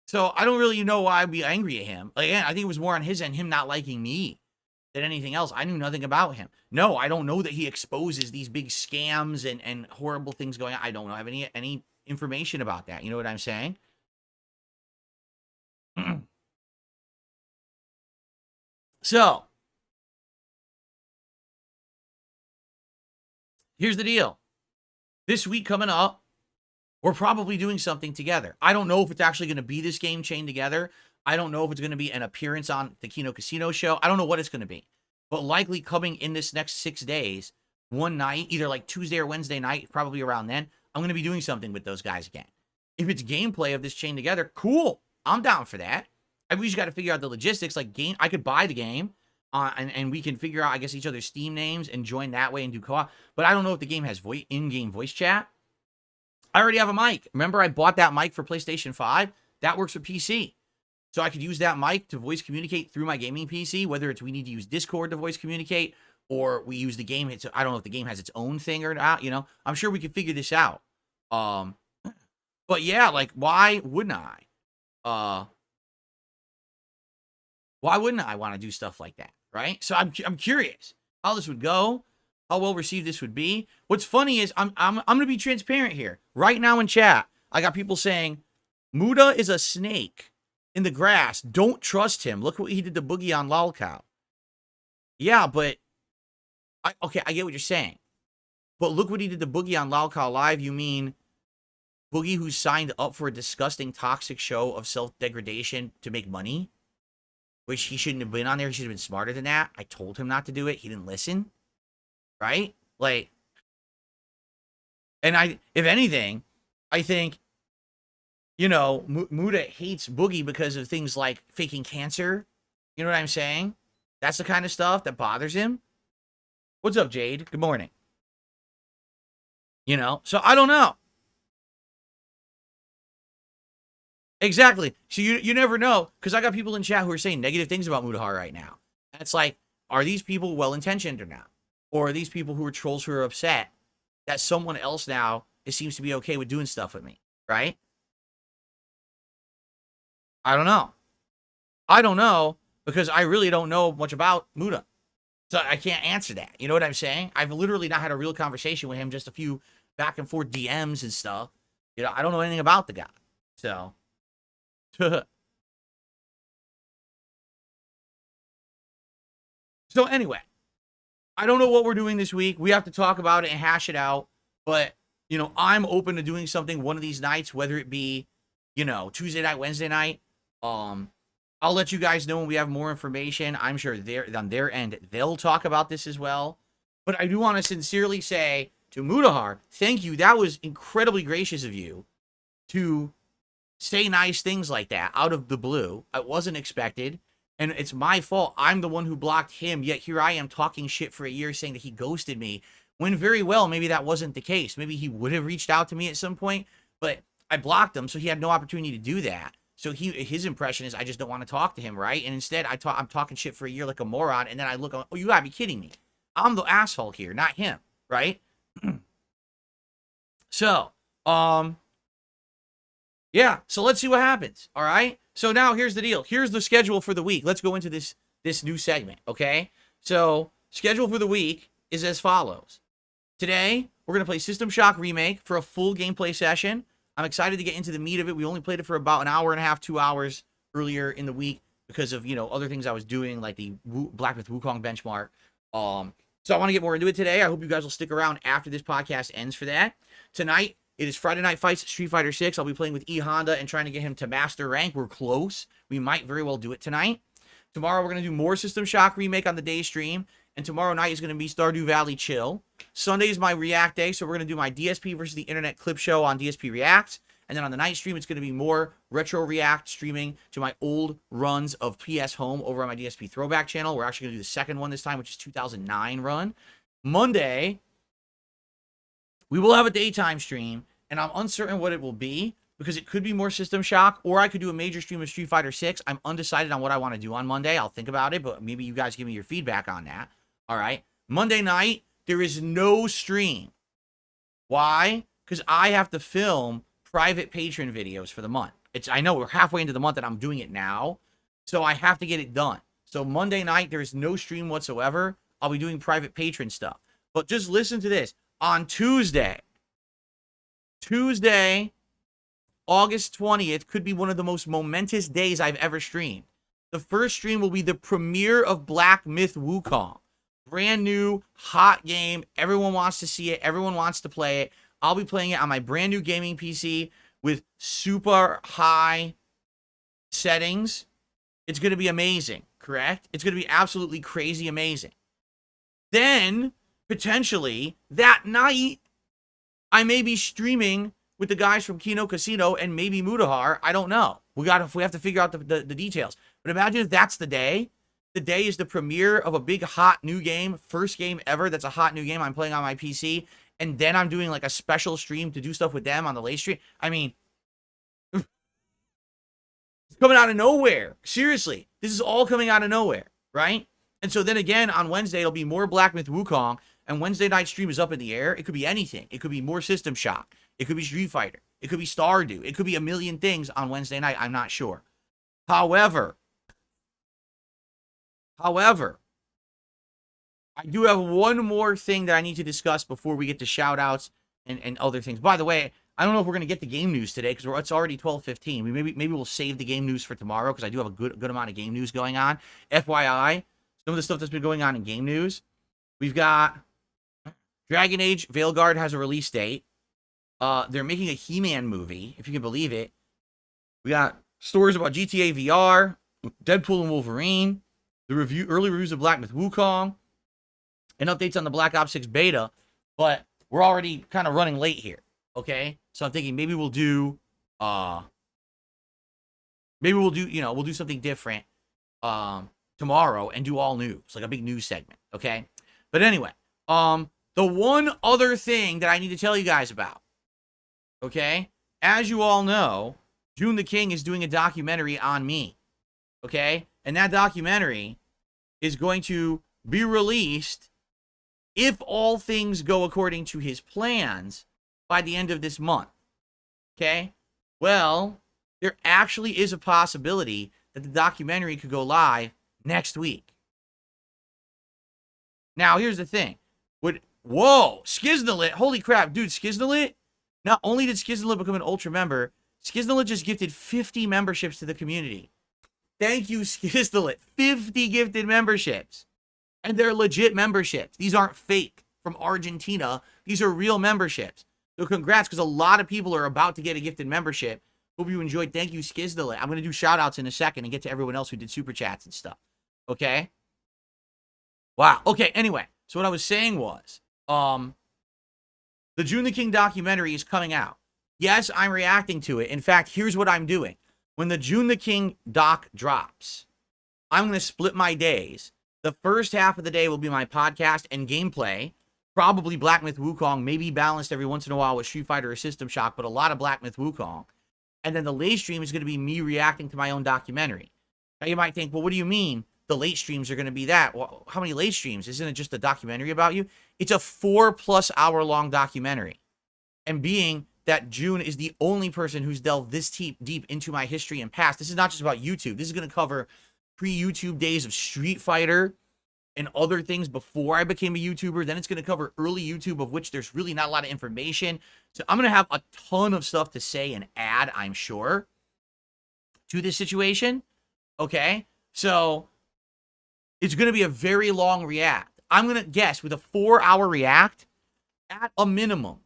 So I don't really know why I'd be angry at him. Like, again, I think it was more on his end, him not liking me than anything else. I knew nothing about him. No, I don't know that he exposes these big scams and horrible things going on. I don't have any information about that. You know what I'm saying? So, here's the deal. This week coming up, we're probably doing something together. I don't know if it's actually going to be this game chain together. I don't know if it's going to be an appearance on the Kino Casino show. I don't know what it's going to be. But likely coming in this next 6 days, one night, either like Tuesday or Wednesday night, probably around then, I'm going to be doing something with those guys again. If it's gameplay of this chain together, cool. I'm down for that. We just got to figure out the logistics. Like, I could buy the game, and we can figure out, I guess, each other's Steam names and join that way and do co-op. But I don't know if the game has in-game voice chat. I already have a mic. Remember, I bought that mic for PlayStation 5? That works with PC. So I could use that mic to voice communicate through my gaming PC, whether it's we need to use Discord to voice communicate, or we use the game. I don't know if the game has its own thing or not, I'm sure we could figure this out. But yeah, like, why wouldn't I? Why wouldn't I want to do stuff like that, right? So I'm curious how this would go, how well received this would be. What's funny is I'm going to be transparent here. Right now in chat, I got people saying, Muta is a snake in the grass. Don't trust him. Look what he did to Boogie on Lolcow. Yeah, but I get what you're saying. But look what he did to Boogie on Lolcow Live. You mean Boogie who signed up for a disgusting, toxic show of self-degradation to make money? Which he shouldn't have been on there. He should have been smarter than that. I told him not to do it. He didn't listen. Right? Like, and if anything, I think, Muta hates Boogie because of things like faking cancer. You know what I'm saying? That's the kind of stuff that bothers him. What's up, Jade? Good morning. So I don't know. Exactly. So you never know, because I got people in chat who are saying negative things about Mutahar right now. it's like, are these people well-intentioned or not? Or are these people who are trolls who are upset that someone else now it seems to be okay with doing stuff with me, right? I don't know. I don't know because I really don't know much about Muta. So I can't answer that. You know what I'm saying? I've literally not had a real conversation with him, just a few back and forth DMs and stuff. You know, I don't know anything about the guy. So. So anyway, I don't know what we're doing this week. We have to talk about it and hash it out. But, you know, I'm open to doing something one of these nights, whether it be, you know, Tuesday night, Wednesday night. I'll let you guys know when we have more information. I'm sure on their end, they'll talk about this as well. But I do want to sincerely say to Mutahar, thank you. That was incredibly gracious of you to say nice things like that out of the blue. It wasn't expected. And it's my fault. I'm the one who blocked him. Yet here I am talking shit for a year saying that he ghosted me. When very well, maybe that wasn't the case. Maybe he would have reached out to me at some point. But I blocked him, so he had no opportunity to do that. So his impression is I just don't want to talk to him, right? And instead, I'm talking shit for a year like a moron. And then I look, oh, you gotta be kidding me. I'm the asshole here, not him, right? So, yeah, so let's see what happens, all right? So now here's the deal. Here's the schedule for the week. Let's go into this new segment, okay? So schedule for the week is as follows. Today, we're going to play System Shock Remake for a full gameplay session. I'm excited to get into the meat of it. We only played it for about an hour and a half, 2 hours earlier in the week because of, you know, other things I was doing, like the Black Myth Wukong benchmark. So I want to get more into it today. I hope you guys will stick around after this podcast ends for that. Tonight, it is Friday Night Fights, Street Fighter 6. I'll be playing with E Honda and trying to get him to master rank. We're close. We might very well do it tonight. Tomorrow, we're going to do more System Shock Remake on the day stream. And tomorrow night is going to be Stardew Valley Chill. Sunday is my React day, so we're going to do my DSP versus the Internet clip show on DSP React. And then on the night stream, it's going to be more Retro React streaming to my old runs of PS Home over on my DSP Throwback channel. We're actually going to do the second one this time, which is 2009 run. Monday, we will have a daytime stream. And I'm uncertain what it will be because it could be more System Shock, or I could do a major stream of Street Fighter 6. I'm undecided on what I want to do on Monday. I'll think about it, but maybe you guys give me your feedback on that. All right. Monday night, there is no stream. Why? Because I have to film private patron videos for the month. I know we're halfway into the month and I'm doing it now, so I have to get it done. So Monday night, there's no stream whatsoever. I'll be doing private patron stuff. But just listen to this. On Tuesday, August 20th could be one of the most momentous days I've ever streamed. The first stream will be the premiere of Black Myth Wukong. Brand new, hot game. Everyone wants to see it. Everyone wants to play it. I'll be playing it on my brand new gaming PC with super high settings. It's going to be amazing, correct? It's going to be absolutely crazy amazing. Then, potentially, that night, I may be streaming with the guys from Kino Casino and maybe Mutahar. I don't know. We have to figure out the details. But imagine if that's the day. The day is the premiere of a big hot new game, first game ever that's a hot new game I'm playing on my PC, and then I'm doing like a special stream to do stuff with them on the late stream. I mean, it's coming out of nowhere. Seriously, this is all coming out of nowhere, right? And so then again, on Wednesday, it'll be more Black Myth Wukong, and Wednesday night stream is up in the air. It could be anything. It could be more System Shock. It could be Street Fighter. It could be Stardew. It could be a million things on Wednesday night. I'm not sure. However, I do have one more thing that I need to discuss before we get to shout-outs and other things. By the way, I don't know if we're going to get the game news today because it's already 12:15. Maybe we'll save the game news for tomorrow because I do have a good amount of game news going on. FYI, some of the stuff that's been going on in game news. We've got Dragon Age Veilguard has a release date. They're making a He-Man movie, if you can believe it. We got stories about GTA VR, Deadpool and Wolverine, the early reviews of Black Myth Wukong, and updates on the Black Ops 6 beta. But we're already kind of running late here, okay? So I'm thinking maybe we'll do, we'll do something different tomorrow and do all news, like a big news segment, okay? But anyway, the one other thing that I need to tell you guys about, okay? As you all know, June the King is doing a documentary on me, okay? And that documentary is going to be released, if all things go according to his plans, by the end of this month. Okay? Well, there actually is a possibility that the documentary could go live next week. Now, here's the thing. Whoa, Skiznalit. Holy crap, dude, Skiznalit. Not only did Skiznalit become an Ultra member, Skiznalit just gifted 50 memberships to the community. Thank you, Skiznalit. 50 gifted memberships. And they're legit memberships. These aren't fake from Argentina. These are real memberships. So congrats, because a lot of people are about to get a gifted membership. Hope you enjoyed. Thank you, Skiznalit. I'm going to do shout-outs in a second and get to everyone else who did super chats and stuff. Okay? Wow. Okay, anyway. So what I was saying was, the June the King documentary is coming out. Yes, I'm reacting to it. In fact, here's what I'm doing. When the June the King doc drops, I'm going to split my days. The first half of the day will be my podcast and gameplay. Probably Black Myth Wukong, maybe balanced every once in a while with Street Fighter or System Shock, but a lot of Black Myth Wukong. And then the late stream is going to be me reacting to my own documentary. Now you might think, well, what do you mean the late streams are going to be that? Well, how many late streams? Isn't it just a documentary about you? It's a 4+ hour long documentary. And being that June is the only person who's delved this deep into my history and past, this is not just about YouTube. This is going to cover pre-YouTube days of Street Fighter and other things before I became a YouTuber. Then it's going to cover early YouTube, of which there's really not a lot of information. So I'm going to have a ton of stuff to say and add, I'm sure, to this situation. Okay? So it's going to be a very long react. I'm going to guess with a 4-hour react, at a minimum,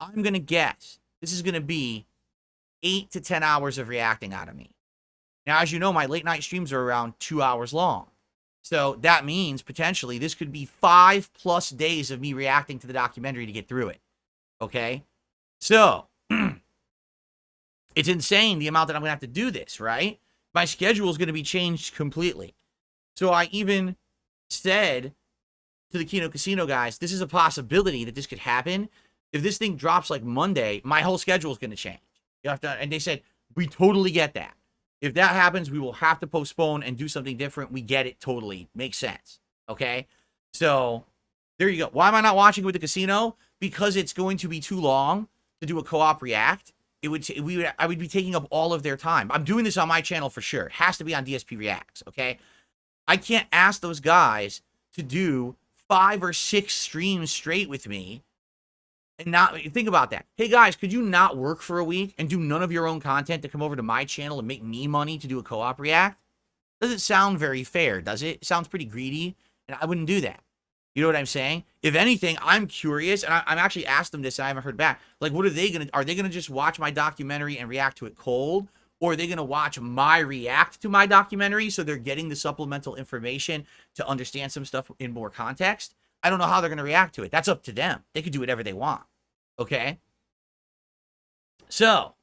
I'm going to guess this is going to be 8 to 10 hours of reacting out of me. Now, as you know, my late night streams are around 2 hours long. So that means potentially this could be 5+ days of me reacting to the documentary to get through it. Okay? So it's insane the amount that I'm going to have to do this, right? My schedule is going to be changed completely. So I even said to the Kino Casino guys, this is a possibility that this could happen. If this thing drops like Monday, my whole schedule is going to change. You have to, and they said, we totally get that. If that happens, we will have to postpone and do something different. We get it totally. Makes sense. Okay? So, there you go. Why am I not watching with the casino? Because it's going to be too long to do a co-op react. I would be taking up all of their time. I'm doing this on my channel for sure. It has to be on DSP Reacts, okay? I can't ask those guys to do 5 or 6 streams straight with me and not think about that. Hey guys, could you not work for a week and do none of your own content to come over to my channel and make me money to do a co-op react? Doesn't sound very fair, does it? It sounds pretty greedy, and I wouldn't do that. You know what I'm saying? If anything, I'm curious, and I'm actually asked them this, and I haven't heard back. Like, what are they gonna? Are they gonna just watch my documentary and react to it cold, or are they gonna watch my react to my documentary so they're getting the supplemental information to understand some stuff in more context? I don't know how they're gonna react to it. That's up to them. They could do whatever they want. Okay. So,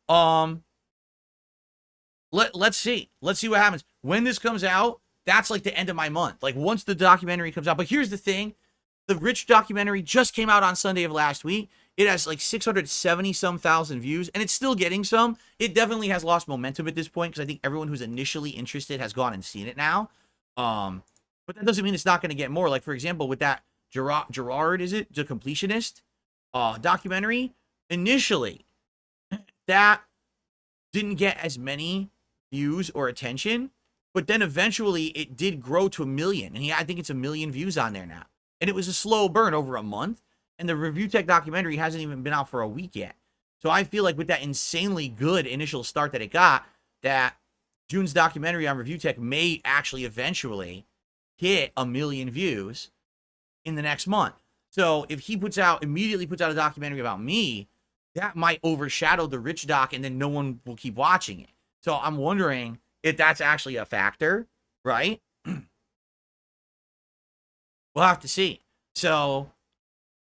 let's see. Let's see what happens when this comes out. That's like the end of my month. Like once the documentary comes out. But here's the thing. The Rich documentary just came out on Sunday of last week. It has like 670-some thousand views, and it's still getting some. It definitely has lost momentum at this point because I think everyone who's initially interested has gone and seen it now. But that doesn't mean it's not going to get more. Like, for example, with that Gerard, is it? The Completionist documentary. Initially, that didn't get as many views or attention. But then eventually it did grow to 1 million. And I think it's 1 million views on there now. And it was a slow burn over a month. And the Review Tech documentary hasn't even been out for a week yet. So I feel like with that insanely good initial start that it got, that June's documentary on Review Tech may actually eventually hit 1 million views in the next month. So if he immediately puts out a documentary about me, that might overshadow the Rich doc and then no one will keep watching it. So I'm wondering if that's actually a factor, right? We'll have to see. So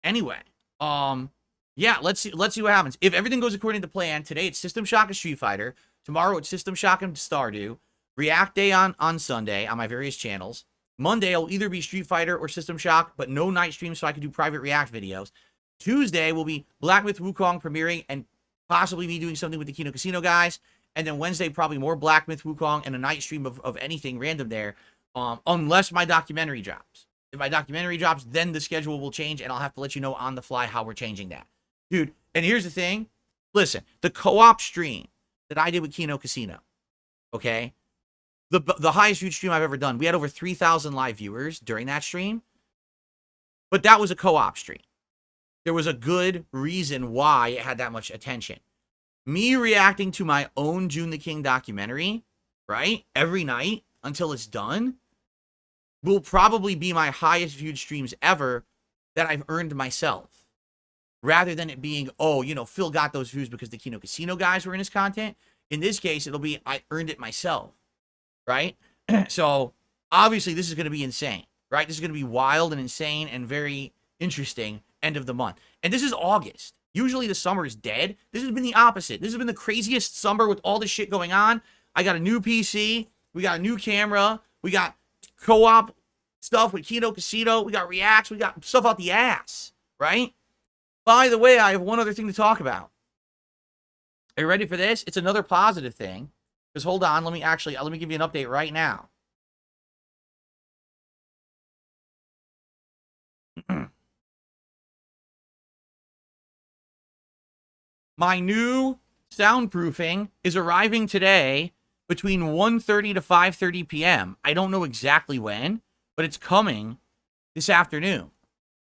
anyway, yeah, let's see what happens. If everything goes according to plan, today it's System Shock and Street Fighter. Tomorrow it's System Shock and Stardew. React Day on Sunday on my various channels. Monday will either be Street Fighter or System Shock, but no night stream so I can do private React videos. Tuesday will be Black Myth Wukong premiering and possibly me doing something with the Kino Casino guys. And then Wednesday, probably more Black Myth Wukong and a night stream of anything random there unless my documentary drops. If my documentary drops, then the schedule will change, and I'll have to let you know on the fly how we're changing that. Dude, and here's the thing. Listen, the co-op stream that I did with Kino Casino, okay? The highest viewed stream I've ever done. We had over 3,000 live viewers during that stream, but that was a co-op stream. There was a good reason why it had that much attention. Me reacting to my own June the King documentary, right, every night until it's done, will probably be my highest viewed streams ever that I've earned myself. Rather than it being, oh, you know, Phil got those views because the Kino Casino guys were in his content. In this case, it'll be, I earned it myself, right? So, obviously, this is going to be insane, right? This is going to be wild and insane and very interesting end of the month. And this is August. Usually the summer is dead. This has been the opposite. This has been the craziest summer with all this shit going on. I got a new PC. We got a new camera. We got co-op stuff with Kino Casino. We got reacts. We got stuff out the ass, right? By the way, I have one other thing to talk about. Are you ready for this? It's another positive thing. Because hold on, let me give you an update right now. My new soundproofing is arriving today between 1:30 to 5:30 p.m. I don't know exactly when, but it's coming this afternoon.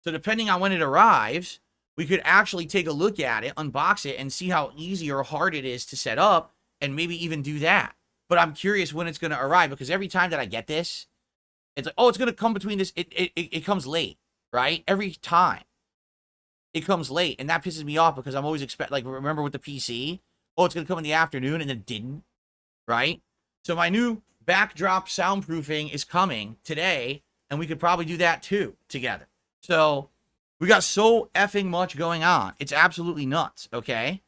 So depending on when it arrives, we could actually take a look at it, unbox it, and see how easy or hard it is to set up, and maybe even do that. But I'm curious when it's going to arrive, because every time that I get this, it's like, oh, it's going to come between this. It comes late, right? Every time. It comes late, and that pisses me off because I'm always like, remember with the PC? Oh, it's going to come in the afternoon, and it didn't, right? So my new backdrop soundproofing is coming today, and we could probably do that too together. So we got so effing much going on. It's absolutely nuts, okay?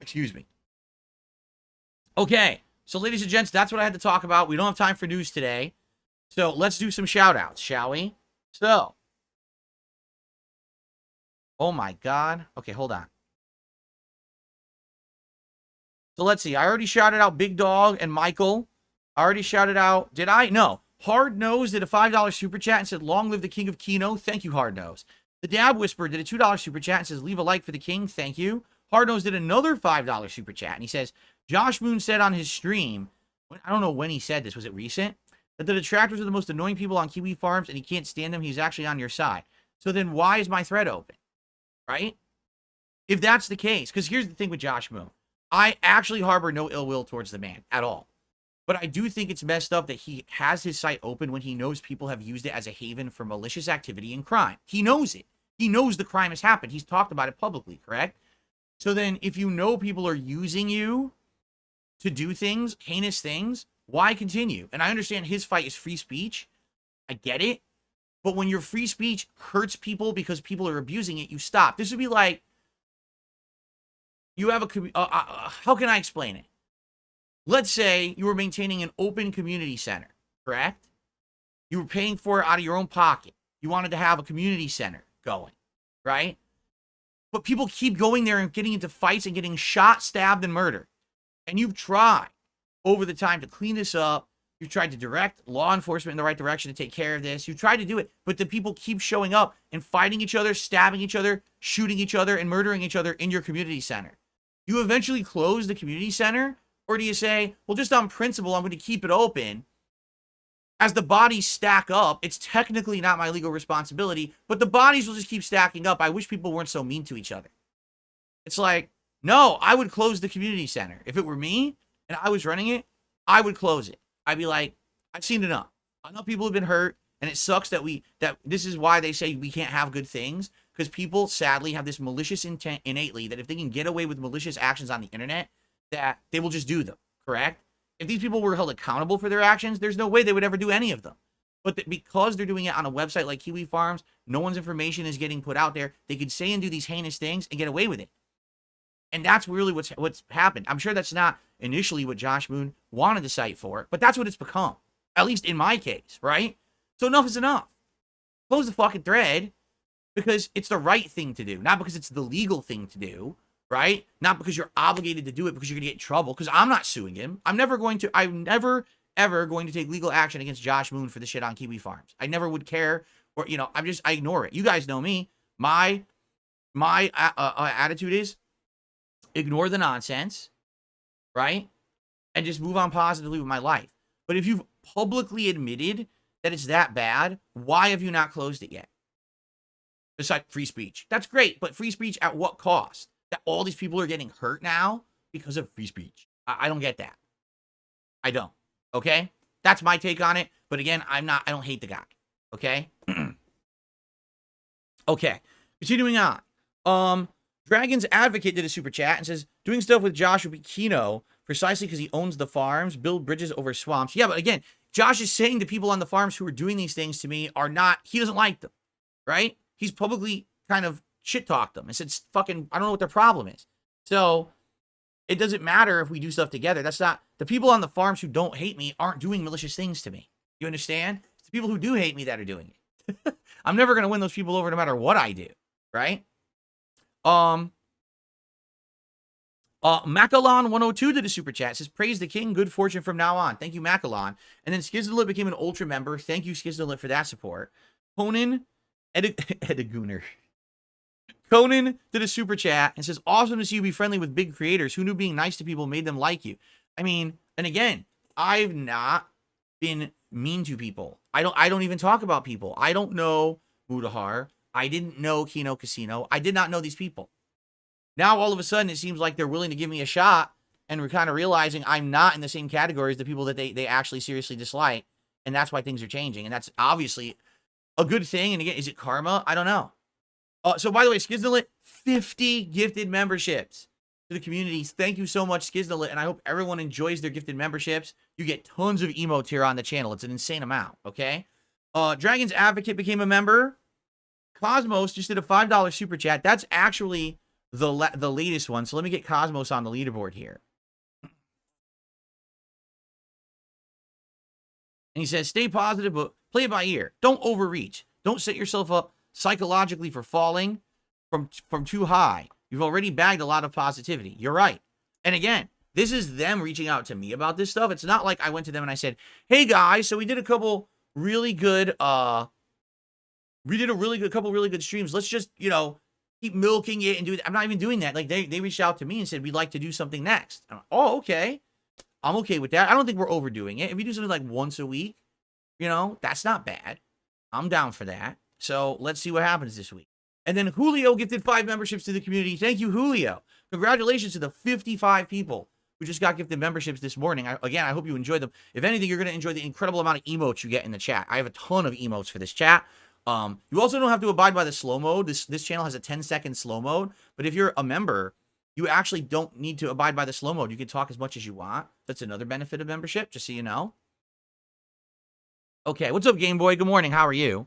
Excuse me. Okay. So, ladies and gents, that's what I had to talk about. We don't have time for news today. So, let's do some shout-outs, shall we? So. Oh, my God. Okay, hold on. So, let's see. I already shouted out Big Dog and Michael. I already shouted out... Did I? No. Hard Nose did a $5 super chat and said, long live the King of Kino. Thank you, Hard Nose. The Dab Whisperer did a $2 super chat and says, leave a like for the King. Thank you. Hard Nose did another $5 super chat. And he says... Josh Moon said on his stream, I don't know when he said this, was it recent? That the detractors are the most annoying people on Kiwi farms and he can't stand them. He's actually on your side. So then why is my thread open? Right? If that's the case, because here's the thing with Josh Moon. I actually harbor no ill will towards the man at all. But I do think it's messed up that he has his site open when he knows people have used it as a haven for malicious activity and crime. He knows it. He knows the crime has happened. He's talked about it publicly, correct? So then if you know people are using you to do things, heinous things, why continue? And I understand his fight is free speech. I get it. But when your free speech hurts people because people are abusing it, you stop. This would be like, you have a, how can I explain it? Let's say you were maintaining an open community center, correct? You were paying for it out of your own pocket. You wanted to have a community center going, right? But people keep going there and getting into fights and getting shot, stabbed, and murdered. And you've tried over the time to clean this up. You've tried to direct law enforcement in the right direction to take care of this. You've tried to do it, but the people keep showing up and fighting each other, stabbing each other, shooting each other, and murdering each other in your community center. You eventually close the community center, or do you say, well, just on principle, I'm going to keep it open. As the bodies stack up, it's technically not my legal responsibility, but the bodies will just keep stacking up. I wish people weren't so mean to each other. It's like, no, I would close the community center. If it were me and I was running it, I would close it. I'd be like, I've seen enough. Enough people have been hurt, and it sucks that this is why they say we can't have good things, because people sadly have this malicious intent innately that if they can get away with malicious actions on the internet, that they will just do them, correct? If these people were held accountable for their actions, there's no way they would ever do any of them. But because they're doing it on a website like Kiwi Farms, no one's information is getting put out there. They could say and do these heinous things and get away with it. And that's really what's happened. I'm sure that's not initially what Josh Moon wanted the site for, but that's what it's become. At least in my case, right? So enough is enough. Close the fucking thread because it's the right thing to do, not because it's the legal thing to do, right? Not because you're obligated to do it because you're going to get in trouble, because I'm not suing him. I'm never, ever going to take legal action against Josh Moon for the shit on Kiwi Farms. I never would care, or, I ignore it. You guys know me. My attitude is ignore the nonsense, right? And just move on positively with my life. But if you've publicly admitted that it's that bad, why have you not closed it yet? Besides free speech. That's great, but free speech at what cost? That all these people are getting hurt now because of free speech. I don't get that. I don't. Okay? That's my take on it. But again, I don't hate the guy. Okay? Okay. Continuing on. Dragon's Advocate did a super chat and says, doing stuff with Josh would be Kino precisely because he owns the farms, build bridges over swamps. Yeah, but again, Josh is saying the people on the farms who are doing these things to me are not, he doesn't like them, right? He's publicly kind of shit-talked them and said, fucking, I don't know what their problem is. So it doesn't matter if we do stuff together. That's not, the people on the farms who don't hate me aren't doing malicious things to me. You understand? It's the people who do hate me that are doing it. I'm never going to win those people over no matter what I do, right? Macalon102 did a super chat. Says, praise the king, good fortune from now on. Thank you, Macalon. And then Skizdalit became an ultra member. Thank you, Skizdalit, for that support. Conan Ediguner. Conan did a super chat and says, awesome to see you be friendly with big creators. Who knew being nice to people made them like you? I mean, and again, I've not been mean to people. I don't even talk about people. I don't know Mutahar. I didn't know Kino Casino. I did not know these people. Now, all of a sudden, it seems like they're willing to give me a shot, and we're kind of realizing I'm not in the same category as the people that they actually seriously dislike, and that's why things are changing, and that's obviously a good thing. And again, is it karma? I don't know. So, by the way, Skizdalit, 50 gifted memberships to the community. Thank you so much, Skizdalit, and I hope everyone enjoys their gifted memberships. You get tons of emotes here on the channel. It's an insane amount, okay? Dragon's Advocate became a member. Cosmos just did a $5 super chat. That's actually the latest one. So let me get Cosmos on the leaderboard here. And he says, stay positive, but play it by ear. Don't overreach. Don't set yourself up psychologically for falling from too high. You've already bagged a lot of positivity. You're right. And again, this is them reaching out to me about this stuff. It's not like I went to them and I said, hey guys, so we did a couple really good, couple really good streams. Let's just, keep milking it and do it. I'm not even doing that. Like they reached out to me and said, we'd like to do something next. I'm like, oh, okay. I'm okay with that. I don't think we're overdoing it. If we do something like once a week, that's not bad. I'm down for that. So let's see what happens this week. And then Julio gifted 5 memberships to the community. Thank you, Julio. Congratulations to the 55 people who just got gifted memberships this morning. Again, I hope you enjoyed them. If anything, you're going to enjoy the incredible amount of emotes you get in the chat. I have a ton of emotes for this chat. You also don't have to abide by the slow mode. This channel has a 10-second slow mode. But if you're a member, you actually don't need to abide by the slow mode. You can talk as much as you want. That's another benefit of membership, just so you know. Okay, what's up, Game Boy? Good morning. How are you?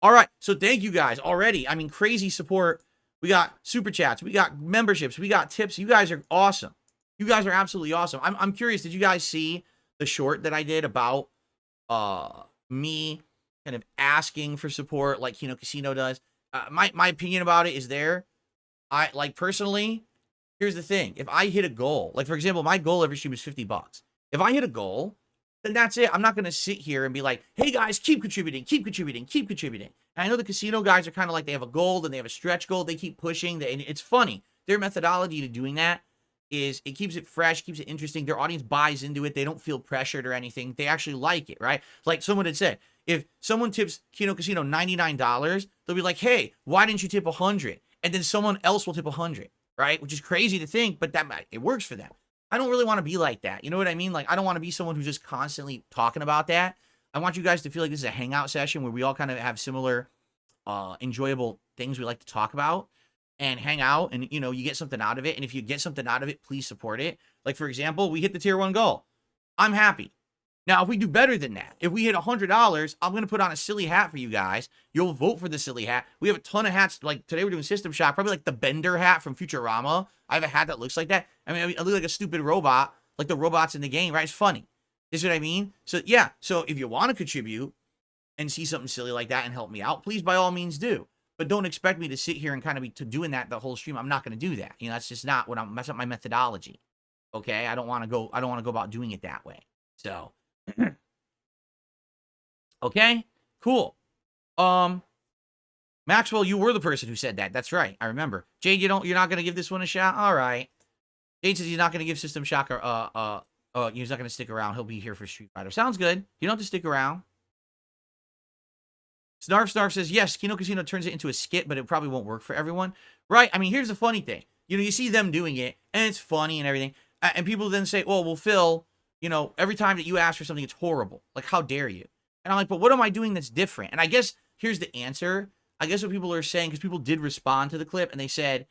All right, so thank you guys already. I mean, crazy support. We got super chats. We got memberships. We got tips. You guys are awesome. You guys are absolutely awesome. I'm curious, did you guys see the short that I did about me kind of asking for support like Kino Casino does? My opinion about it is there. Personally, here's the thing. If I hit a goal, like for example, my goal every stream is $50. If I hit a goal, then that's it. I'm not going to sit here and be like, hey guys, keep contributing, keep contributing, keep contributing. And I know the casino guys are kind of like, they have a goal and they have a stretch goal. They keep pushing. And it's funny. Their methodology to doing that is it keeps it fresh, keeps it interesting. Their audience buys into it. They don't feel pressured or anything. They actually like it, right? Like someone had said, if someone tips Kino Casino $99, they'll be like, hey, why didn't you tip 100? And then someone else will tip 100, right? Which is crazy to think, but it works for them. I don't really want to be like that. You know what I mean? Like, I don't want to be someone who's just constantly talking about that. I want you guys to feel like this is a hangout session where we all kind of have similar enjoyable things we like to talk about and hang out, and you get something out of it. And if you get something out of it, please support it. Like, for example, we hit the tier 1 goal. I'm happy. Now, if we do better than that, if we hit $100, I'm going to put on a silly hat for you guys. You'll vote for the silly hat. We have a ton of hats. Like, today we're doing System Shock, probably like the Bender hat from Futurama. I have a hat that looks like that. I mean, I look like a stupid robot, like the robots in the game, right? It's funny. You see what I mean? So, yeah. So, if you want to contribute and see something silly like that and help me out, please, by all means, do. but don't expect me to sit here and kind of be doing that the whole stream. I'm not going to do that. You know, that's just not what that's not my methodology. Okay, I don't want to go about doing it that way. So, okay, cool. Maxwell, you were the person who said that. That's right. I remember. Jade, you're not going to give this one a shot? All right. Jade says he's not going to give System Shock he's not going to stick around. He'll be here for Street Fighter. Sounds good. You don't have to stick around. Snarf says, yes, Kino Casino turns it into a skit, but it probably won't work for everyone. Right? I mean, here's the funny thing. You know, you see them doing it, and it's funny and everything. And people then say, oh, well, Phil, you know, every time that you ask for something, it's horrible. Like, how dare you? And I'm like, but what am I doing that's different? And I guess here's the answer. I guess what people are saying, because people did respond to the clip, and they said,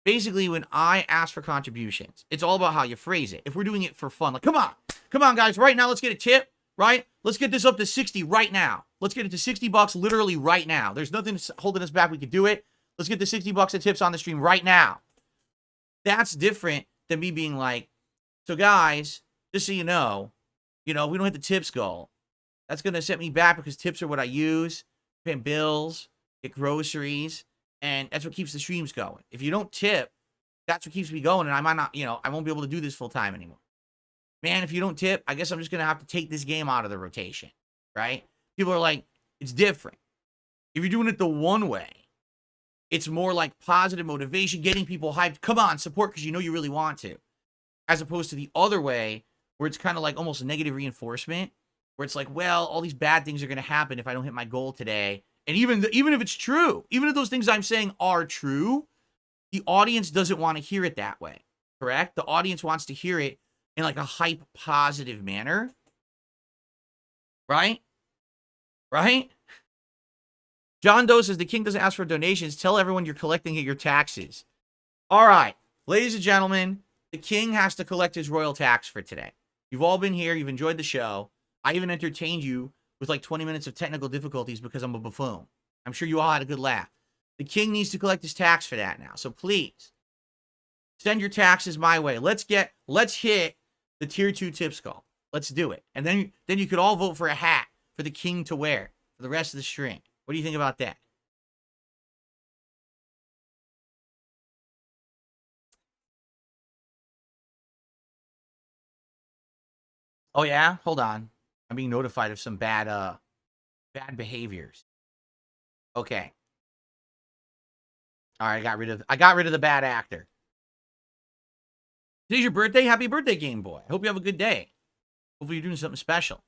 basically, when I ask for contributions, it's all about how you phrase it. If we're doing it for fun, like, come on, guys, right now, let's get a tip, right? Let's get this up to 60 right now. Let's get it to $60 literally right now. There's nothing holding us back. We could do it. Let's get the $60 of tips on the stream right now. That's different than me being like, so guys, just so you know, we don't hit the tips goal. That's going to set me back because tips are what I use, paying bills, get groceries, and that's what keeps the streams going. If you don't tip, that's what keeps me going, and I might not, I won't be able to do this full time anymore. Man, if you don't tip, I guess I'm just going to have to take this game out of the rotation, right? People are like, it's different. If you're doing it the one way, it's more like positive motivation, getting people hyped. Come on, support because you know you really want to. As opposed to the other way, where it's kind of like almost negative reinforcement, where it's like, well, all these bad things are going to happen if I don't hit my goal today. And even if it's true, even if those things I'm saying are true, the audience doesn't want to hear it that way, correct? The audience wants to hear it in like a hype positive manner, right? Right? John Doe says the king doesn't ask for donations. Tell everyone you're collecting at your taxes. All right, ladies and gentlemen, the king has to collect his royal tax for today. You've all been here. You've enjoyed the show. I even entertained you with like 20 minutes of technical difficulties because I'm a buffoon. I'm sure you all had a good laugh. The king needs to collect his tax for that now. So please, send your taxes my way. Let's hit the tier 2 tips goal. Let's do it. And then you could all vote for a hat for the king to wear for the rest of the stream. What do you think about that? Oh yeah? Hold on. I'm being notified of some bad behaviors. Okay. All right, I got rid of the bad actor. Today's your birthday. Happy birthday, Game Boy. I hope you have a good day. Hopefully you're doing something special.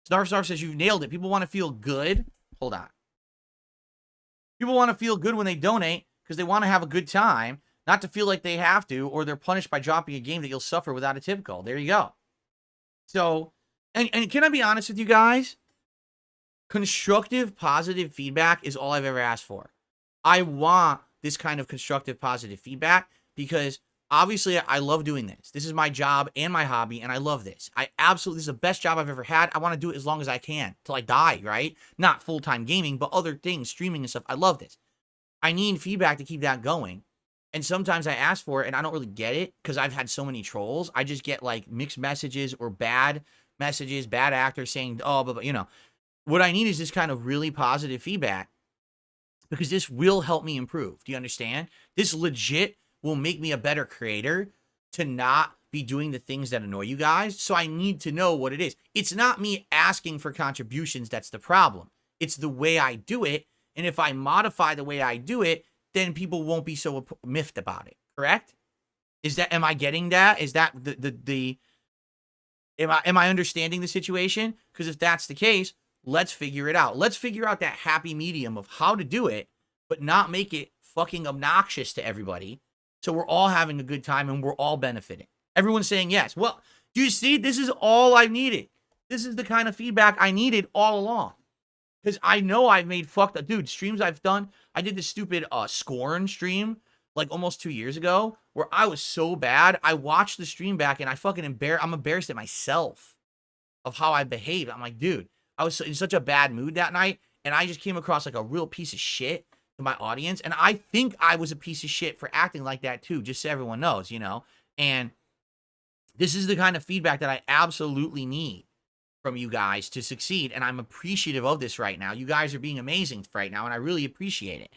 Snarf says you've nailed it. People want to feel good. Hold on. People want to feel good when they donate because they want to have a good time, not to feel like they have to, or they're punished by dropping a game that you'll suffer without a tip goal. There you go. So, and can I be honest with you guys? Constructive, positive feedback is all I've ever asked for. I want this kind of constructive, positive feedback because obviously I love doing this. This is my job and my hobby, and I love this. This is the best job I've ever had. I want to do it as long as I can till I die, right? Not full-time gaming, but other things, streaming and stuff. I love this. I need feedback to keep that going. And sometimes I ask for it and I don't really get it because I've had so many trolls. I just get like mixed messages or bad messages, bad actors saying, oh, but what I need is this kind of really positive feedback because this will help me improve. Do you understand? This legit will make me a better creator to not be doing the things that annoy you guys. So I need to know what it is. It's not me asking for contributions that's the problem. It's the way I do it. And if I modify the way I do it, then people won't be so miffed about it. Correct? Am I getting that? Is that am I understanding the situation? Because if that's the case, let's figure it out. Let's figure out that happy medium of how to do it, but not make it fucking obnoxious to everybody. So we're all having a good time and we're all benefiting. Everyone's saying yes. Well, do you see? This is all I needed. This is the kind of feedback I needed all along. Because I know I've made fucked up, dude, streams I've done. I did this stupid Scorn stream like almost 2 years ago where I was so bad. I watched the stream back and I'm embarrassed at myself of how I behaved. I'm like, dude, I was in such a bad mood that night. And I just came across like a real piece of shit to my audience. And I think I was a piece of shit for acting like that too, just so everyone knows, And this is the kind of feedback that I absolutely need from you guys to succeed. And I'm appreciative of this right now. You guys are being amazing right now. And I really appreciate it.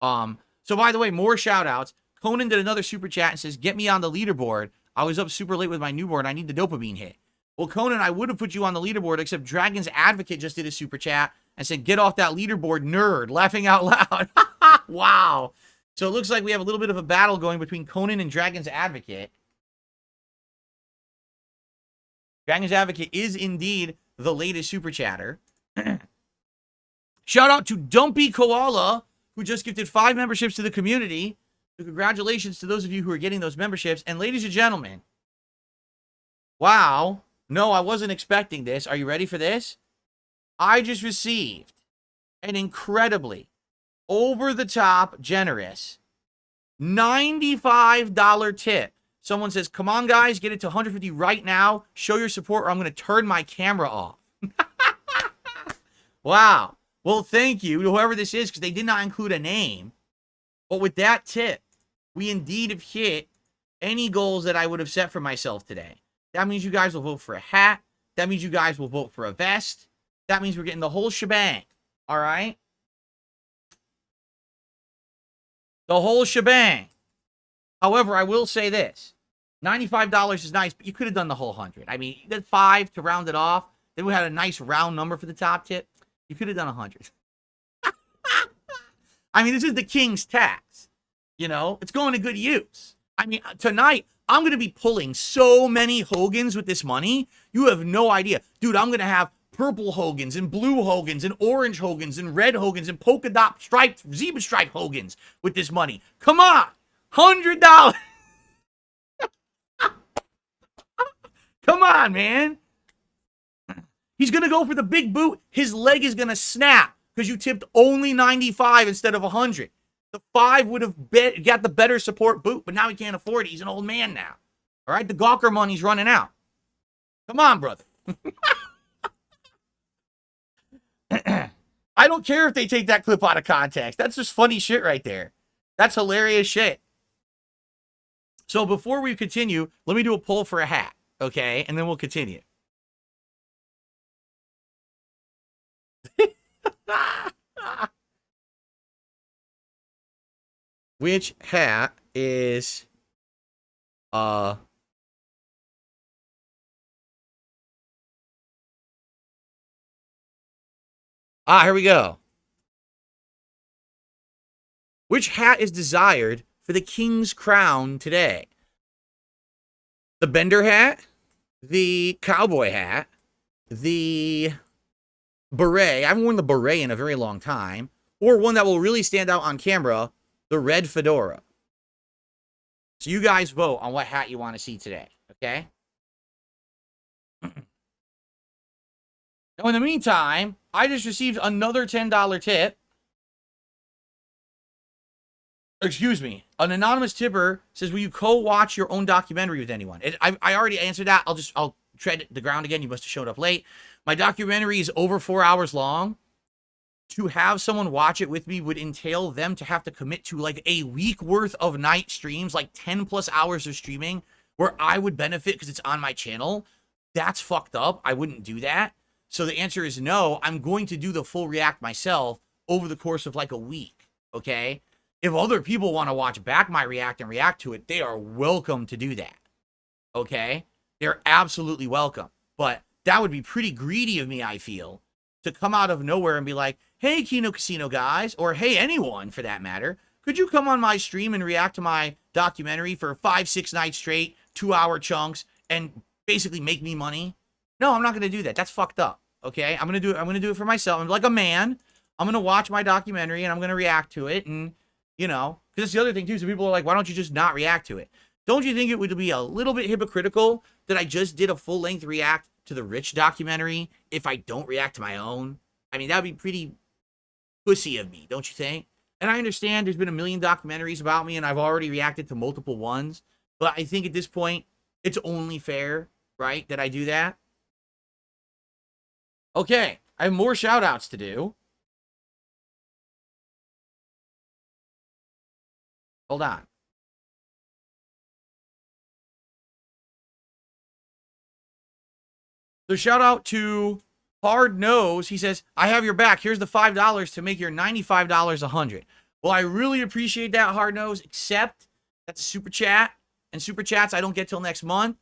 So by the way, more shout outs. Conan did another super chat and says, get me on the leaderboard. I was up super late with my newborn. I need the dopamine hit. Well, Conan, I would have put you on the leaderboard, except Dragon's Advocate just did a super chat and said, get off that leaderboard, nerd, laughing out loud. Wow. So it looks like we have a little bit of a battle going between Conan and Dragon's Advocate. Dragon's Advocate is indeed the latest super chatter. Shout out to Dumpy Koala, who just gifted 5 memberships to the community. So congratulations to those of you who are getting those memberships. And ladies and gentlemen, wow. No, I wasn't expecting this. Are you ready for this? I just received an incredibly over-the-top generous $95 tip. Someone says, come on, guys, get it to 150 right now. Show your support or I'm going to turn my camera off. Wow. Well, thank you to whoever this is, because they did not include a name. But with that tip, we indeed have hit any goals that I would have set for myself today. That means you guys will vote for a hat. That means you guys will vote for a vest. That means we're getting the whole shebang. All right? The whole shebang. However, I will say this. $95 is nice, but you could have done the whole 100. I mean, you did 5 to round it off. Then we had a nice round number for the top tip. You could have done 100. I mean, this is the king's tax. You know, it's going to good use. I mean, tonight, I'm going to be pulling so many Hogans with this money. You have no idea. Dude, I'm going to have purple Hogans and blue Hogans and orange Hogans and red Hogans and polka dot striped, zebra stripe Hogans with this money. Come on. $100. Come on, man. He's going to go for the big boot. His leg is going to snap because you tipped only 95 instead of 100. The 5 would have got the better support boot, but now he can't afford it. He's an old man now. All right? The Gawker money's running out. Come on, brother. I don't care if they take that clip out of context. That's just funny shit right there. That's hilarious shit. So before we continue, let me do a poll for a hat, okay? And then we'll continue. Which hat is here we go. Which hat is desired for the king's crown today? The Bender hat, the cowboy hat, the beret. I haven't worn the beret in a very long time. Or one that will really stand out on camera, the red fedora. So you guys vote on what hat you want to see today, okay? Now, in the meantime, I just received another $10 tip. Excuse me. An anonymous tipper says, will you co-watch your own documentary with anyone? I already answered that. I'll tread the ground again. You must have showed up late. My documentary is over 4 hours long. To have someone watch it with me would entail them to have to commit to like a week worth of night streams, like 10 plus hours of streaming, where I would benefit because it's on my channel. That's fucked up. I wouldn't do that. So the answer is no. I'm going to do the full react myself over the course of like a week. Okay? If other people want to watch back my react and react to it, they are welcome to do that. Okay? They're absolutely welcome. But that would be pretty greedy of me, I feel, to come out of nowhere and be like, hey, Kino Casino guys, or hey, anyone for that matter, could you come on my stream and react to my documentary for 5-6 nights straight, 2-hour chunks, and basically make me money? No, I'm not going to do that. That's fucked up. Okay? I'm going to do it for myself. I'm like a man. I'm going to watch my documentary and I'm going to react to it. And, you know, because that's the other thing too. So people are like, why don't you just not react to it? Don't you think it would be a little bit hypocritical that I just did a full-length react to the Rich documentary if I don't react to my own? I mean, that would be pretty pussy of me, don't you think? And I understand there's been a million documentaries about me and I've already reacted to multiple ones, but I think at this point, it's only fair, right, that I do that. Okay, I have more shout-outs to do. Hold on. So shout out to Hard Nose. He says, I have your back. Here's the $5 to make your $95 $100. Well, I really appreciate that, Hard Nose, except that's a super chat. And super chats I don't get till next month.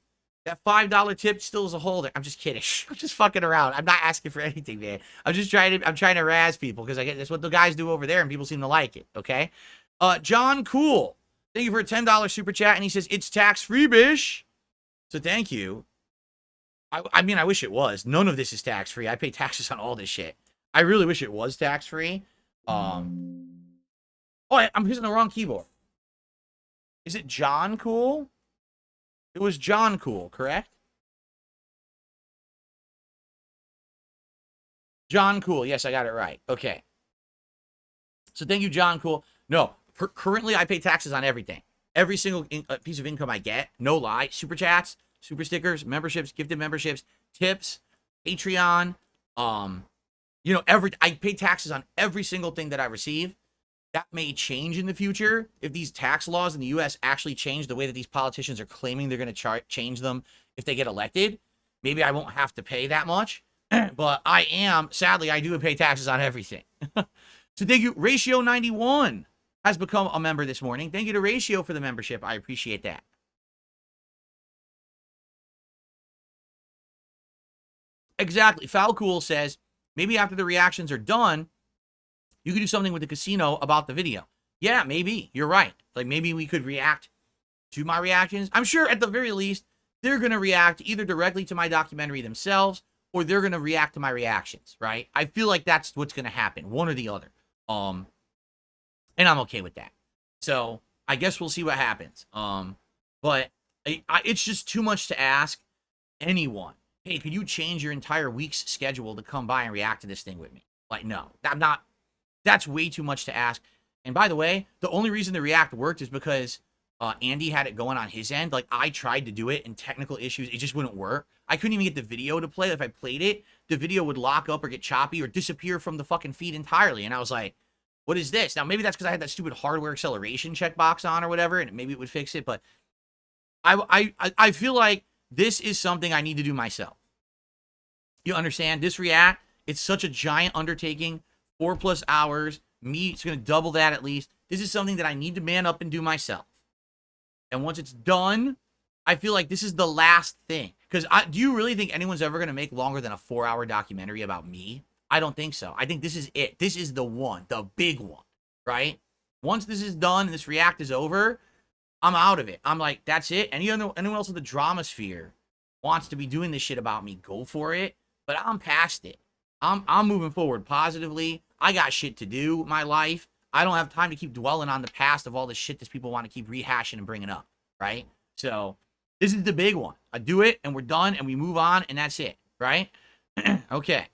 That $5 tip still is a holder. I'm just kidding. I'm just fucking around. I'm not asking for anything, man. I'm trying to razz people because that's what the guys do over there and people seem to like it. Okay. John Cool. Thank you for a $10 super chat. And he says, it's tax-free, bish. So thank you. I mean, I wish it was. None of this is tax-free. I pay taxes on all this shit. I really wish it was tax-free. Oh, I'm using the wrong keyboard. Is it John Cool? It was John Cool, correct? John Cool. Yes, I got it right. Okay. So thank you, John Cool. No, currently I pay taxes on everything. Every single piece of income I get, no lie. Super chats, super stickers, memberships, gifted memberships, tips, Patreon. You know, I pay taxes on every single thing that I receive. That may change in the future if these tax laws in the U.S. actually change the way that these politicians are claiming they're going to change them if they get elected. Maybe I won't have to pay that much, but sadly, I do pay taxes on everything. So thank you. Ratio 91 has become a member this morning. Thank you to Ratio for the membership. I appreciate that. Exactly. Foul Cool says, maybe after the reactions are done, you could do something with the casino about the video. Yeah, maybe. You're right. Like, maybe we could react to my reactions. I'm sure at the very least, they're going to react either directly to my documentary themselves or they're going to react to my reactions, right? I feel like that's what's going to happen, one or the other. And I'm okay with that. So I guess we'll see what happens. But it's just too much to ask anyone. Hey, could you change your entire week's schedule to come by and react to this thing with me? Like, no, I'm not. That's way too much to ask. And by the way, the only reason the React worked is because Andy had it going on his end. Like, I tried to do it, and technical issues, it just wouldn't work. I couldn't even get the video to play. If I played it, the video would lock up or get choppy or disappear from the fucking feed entirely. And I was like, what is this? Now, maybe that's because I had that stupid hardware acceleration checkbox on or whatever, and maybe it would fix it. But I feel like this is something I need to do myself. You understand? This React, it's such a giant undertaking. 4+ hours. It's going to double that at least. This is something that I need to man up and do myself. And once it's done, I feel like this is the last thing. Because do you really think anyone's ever going to make longer than a 4-hour documentary about me? I don't think so. I think this is it. This is the one, the big one, right? Once this is done and this React is over, I'm out of it. I'm like, that's it. Anyone else in the drama sphere wants to be doing this shit about me, go for it. But I'm past it. I'm moving forward positively. I got shit to do with my life. I don't have time to keep dwelling on the past of all the shit that people want to keep rehashing and bringing up, right? So this is the big one. I do it, and we're done, and we move on, and that's it, right? Okay.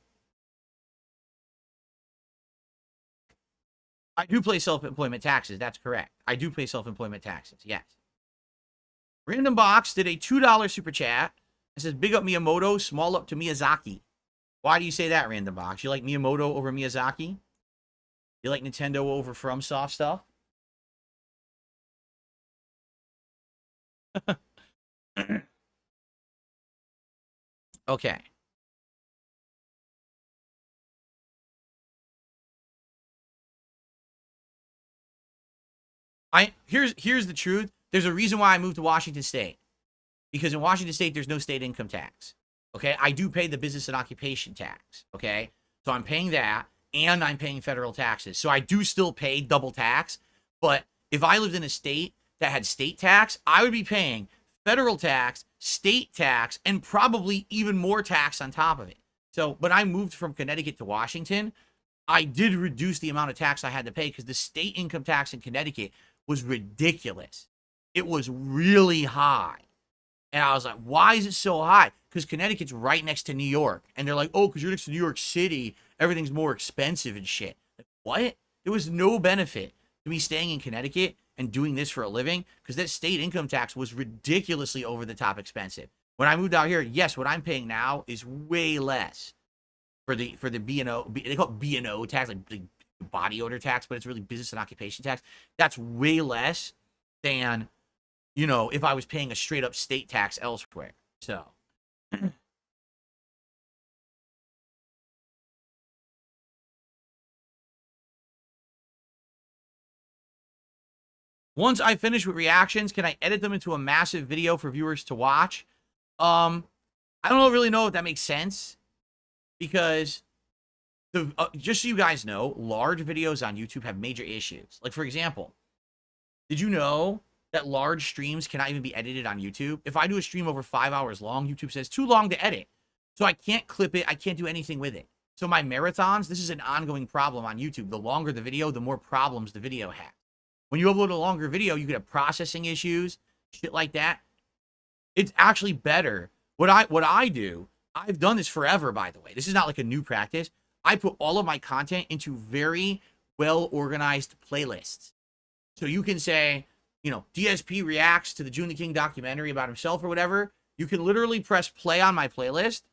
I do pay self-employment taxes. That's correct. I do pay self-employment taxes, yes. Random Box did a $2 super chat. It says, big up Miyamoto, small up to Miyazaki. Why do you say that, Random Box? You like Miyamoto over Miyazaki? You like Nintendo over FromSoft stuff? Okay. Here's the truth. There's a reason why I moved to Washington State. Because in Washington State, there's no state income tax. Okay? I do pay the business and occupation tax. Okay? So I'm paying that, and I'm paying federal taxes. So I do still pay double tax. But if I lived in a state that had state tax, I would be paying federal tax, state tax, and probably even more tax on top of it. So when I moved from Connecticut to Washington, I did reduce the amount of tax I had to pay because the state income tax in Connecticut was ridiculous. It was really high. And I was like, why is it so high? Because Connecticut's right next to New York. And they're like, oh, because you're next to New York City, everything's more expensive and shit. Like, what? There was no benefit to me staying in Connecticut and doing this for a living because that state income tax was ridiculously over the top expensive. When I moved out here, yes, what I'm paying now is way less for the B&O. They call it B&O tax, like the body odor tax, but it's really business and occupation tax. That's way less than, you know, if I was paying a straight up state tax elsewhere. So Once I finish with reactions, can I edit them into a massive video for viewers to watch? I don't really know if that makes sense, because just so you guys know, large videos on YouTube have major issues. Like, for example, did you know that large streams cannot even be edited on YouTube? If I do a stream over 5 hours long, YouTube says too long to edit. So I can't clip it. I can't do anything with it. So my marathons, this is an ongoing problem on YouTube. The longer the video, the more problems the video has. When you upload a longer video, you could have processing issues, shit like that. It's actually better. What I do, I've done this forever, by the way. This is not like a new practice. I put all of my content into very well-organized playlists. So you can say, you know, DSP reacts to the June the King documentary about himself or whatever. You can literally press play on my playlist,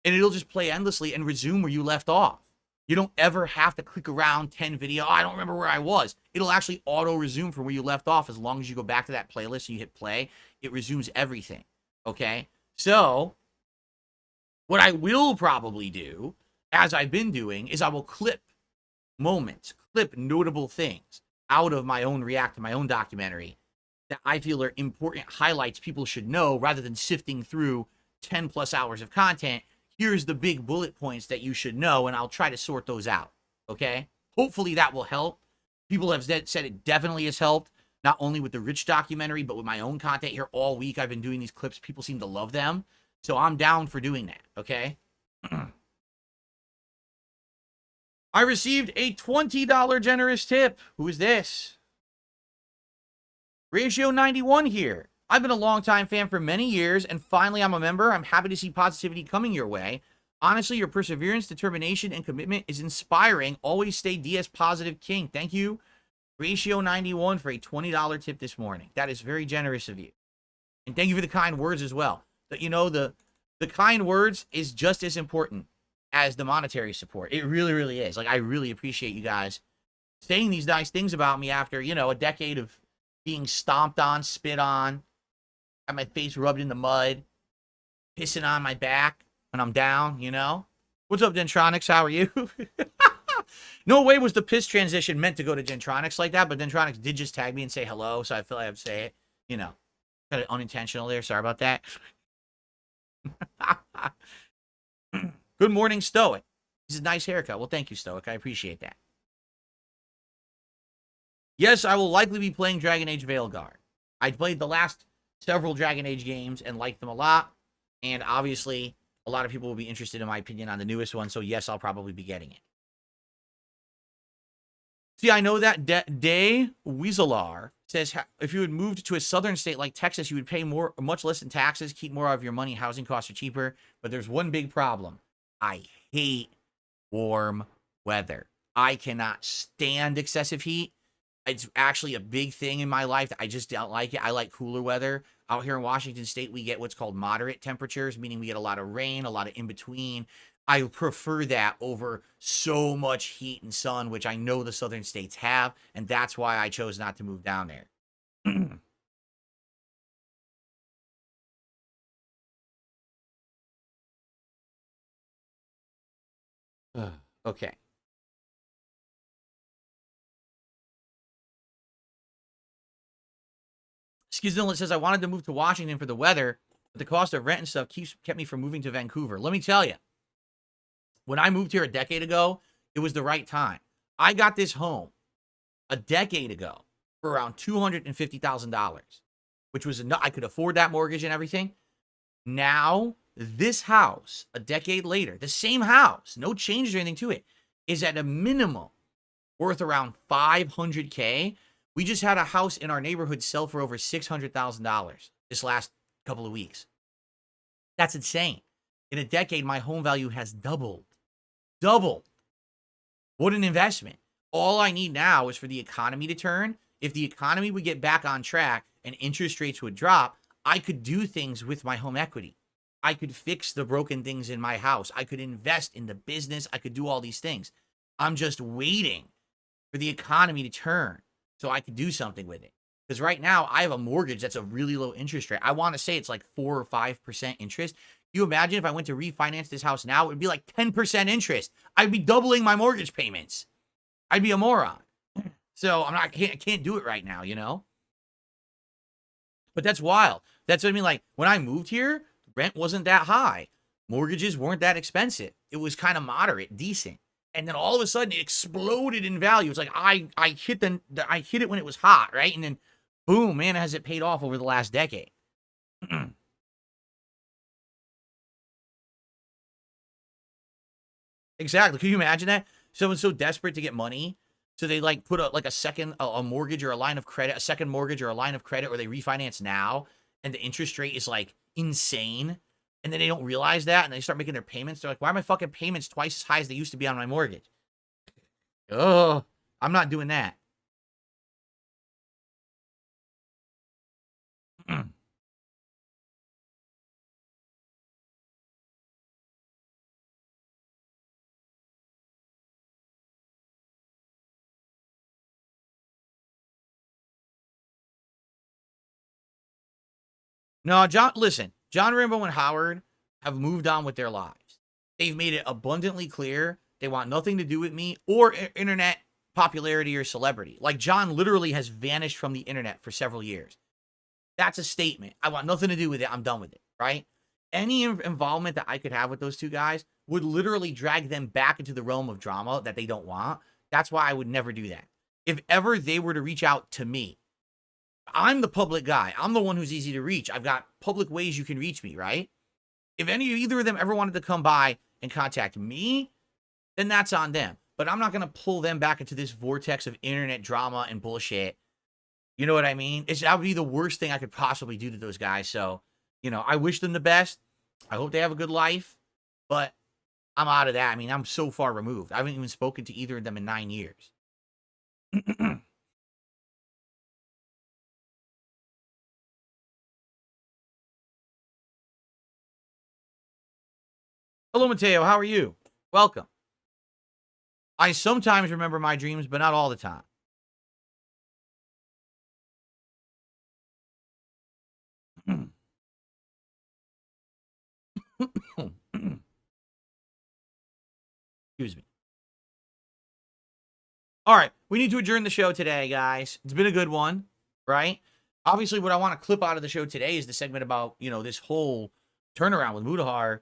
and it'll just play endlessly and resume where you left off. You don't ever have to click around 10 video. Oh, I don't remember where I was. It'll actually auto-resume from where you left off as long as you go back to that playlist and you hit play. It resumes everything, okay? So what I will probably do, as I've been doing, is I will clip moments, clip notable things out of my own react to my own documentary that I feel are important highlights people should know, rather than sifting through 10 plus hours of content. Here's the big bullet points that you should know, and I'll try to sort those out, okay? Hopefully that will help. People have said it definitely has helped, not only with the Rich documentary, but with my own content here all week. I've been doing these clips. People seem to love them. So I'm down for doing that, okay? I received a $20 generous tip. Who is this? Ratio 91 here. I've been a longtime fan for many years, and finally I'm a member. I'm happy to see positivity coming your way. Honestly, your perseverance, determination, and commitment is inspiring. Always stay DS positive, King. Thank you, Ratio 91, for a $20 tip this morning. That is very generous of you. And thank you for the kind words as well. But you know, the kind words is just as important as the monetary support. It really, really is. Like, I really appreciate you guys saying these nice things about me after, you know, a decade of being stomped on, spit on, had my face rubbed in the mud, pissing on my back when I'm down, you know? What's up, Dentronics? How are you? No way was the piss transition meant to go to Dentronics like that, but Dentronics did just tag me and say hello, so I feel like I have to say it. You know, kind of unintentional there. Sorry about that. Good morning, Stoic. This is a nice haircut. Well, thank you, Stoic. I appreciate that. Yes, I will likely be playing Dragon Age Veilguard. I played the last several Dragon Age games and liked them a lot. And obviously, a lot of people will be interested in my opinion on the newest one. So yes, I'll probably be getting it. See, I know that Day Weaselar says, if you had moved to a southern state like Texas, you would pay much less in taxes, keep more of your money, housing costs are cheaper. But there's one big problem. I hate warm weather. I cannot stand excessive heat. It's actually a big thing in my life. I just don't like it. I like cooler weather. Out here in Washington State, we get what's called moderate temperatures, meaning we get a lot of rain, a lot of in-between. I prefer that over so much heat and sun, which I know the southern states have, and that's why I chose not to move down there. Okay. Skizillan says, I wanted to move to Washington for the weather, but the cost of rent and stuff kept me from moving to Vancouver. Let me tell you, when I moved here a decade ago, it was the right time. I got this home a decade ago for around $250,000, which was enough. I could afford that mortgage and everything. Now, this house, a decade later, the same house, no changes or anything to it, is at a minimum worth around $500K. We just had a house in our neighborhood sell for over $600,000 this last couple of weeks. That's insane. In a decade, my home value has doubled. Doubled. What an investment. All I need now is for the economy to turn. If the economy would get back on track and interest rates would drop, I could do things with my home equity. I could fix the broken things in my house. I could invest in the business. I could do all these things. I'm just waiting for the economy to turn so I could do something with it. Because right now, I have a mortgage that's a really low interest rate. I want to say it's like 4 or 5% interest. Can you imagine if I went to refinance this house now? It would be like 10% interest. I'd be doubling my mortgage payments. I'd be a moron. So I can't do it right now, you know? But that's wild. That's what I mean. Like when I moved here, rent wasn't that high. Mortgages weren't that expensive. It was kind of moderate, decent. And then all of a sudden it exploded in value. It's like I hit it when it was hot, right? And then boom, man, has it paid off over the last decade. Exactly. Can you imagine that? Someone's so desperate to get money, so they like put a second mortgage or a line of credit, a second mortgage or a line of credit, or they refinance now, and the interest rate is like insane, and then they don't realize that, and they start making their payments. They're like, "Why are my fucking payments twice as high as they used to be on my mortgage?" Oh, I'm not doing that. No, listen, John Rambo and Howard have moved on with their lives. They've made it abundantly clear they want nothing to do with me or internet popularity or celebrity. Like John literally has vanished from the internet for several years. That's a statement. I want nothing to do with it. I'm done with it, right? Any involvement that I could have with those two guys would literally drag them back into the realm of drama that they don't want. That's why I would never do that. If ever they were to reach out to me, I'm the public guy. I'm the one who's easy to reach. I've got public ways you can reach me, right? If either of them ever wanted to come by and contact me, then that's on them. But I'm not going to pull them back into this vortex of internet drama and bullshit. You know what I mean? That would be the worst thing I could possibly do to those guys. So, you know, I wish them the best. I hope they have a good life. But I'm out of that. I mean, I'm so far removed. I haven't even spoken to either of them in 9 years. Hello, Mateo. How are you? Welcome. I sometimes remember my dreams, but not all the time. Excuse me. All right, we need to adjourn the show today, guys. It's been a good one, right? Obviously, what I want to clip out of the show today is the segment about, you know, this whole turnaround with Mutahar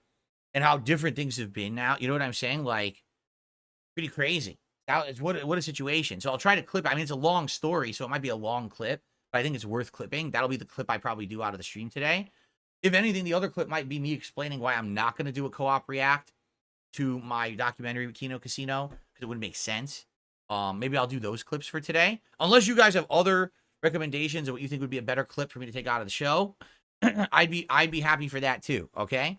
and how different things have been now. You know what I'm saying? Like, pretty crazy. What a situation. So I'll try to clip. I mean, it's a long story, so it might be a long clip, but I think it's worth clipping. That'll be the clip I probably do out of the stream today. If anything, the other clip might be me explaining why I'm not going to do a co-op react to my documentary with Kino Casino, because it wouldn't make sense. Maybe I'll do those clips for today. Unless you guys have other recommendations of what you think would be a better clip for me to take out of the show, I'd be happy for that too, okay?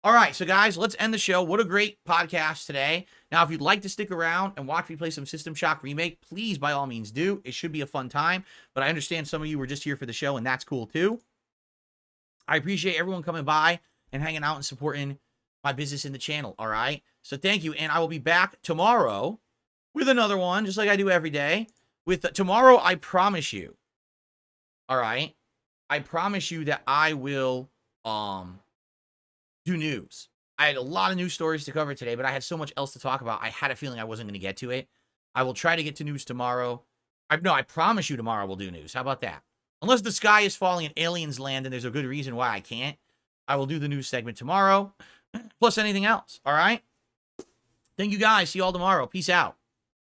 All right, so guys, let's end the show. What a great podcast today. Now, if you'd like to stick around and watch me play some System Shock Remake, please, by all means, do. It should be a fun time, but I understand some of you were just here for the show, and that's cool too. I appreciate everyone coming by and hanging out and supporting my business in the channel, all right? So thank you, and I will be back tomorrow with another one, just like I do every day. Tomorrow, I promise you, all right? I promise you that I will do news. I had a lot of news stories to cover today, but I had so much else to talk about. I had a feeling I wasn't going to get to it. I will try to get to news tomorrow. I promise you tomorrow we'll do news. How about that? Unless the sky is falling and aliens land and there's a good reason why I can't, I will do the news segment tomorrow, plus anything else. All right? Thank you guys. See you all tomorrow. Peace out.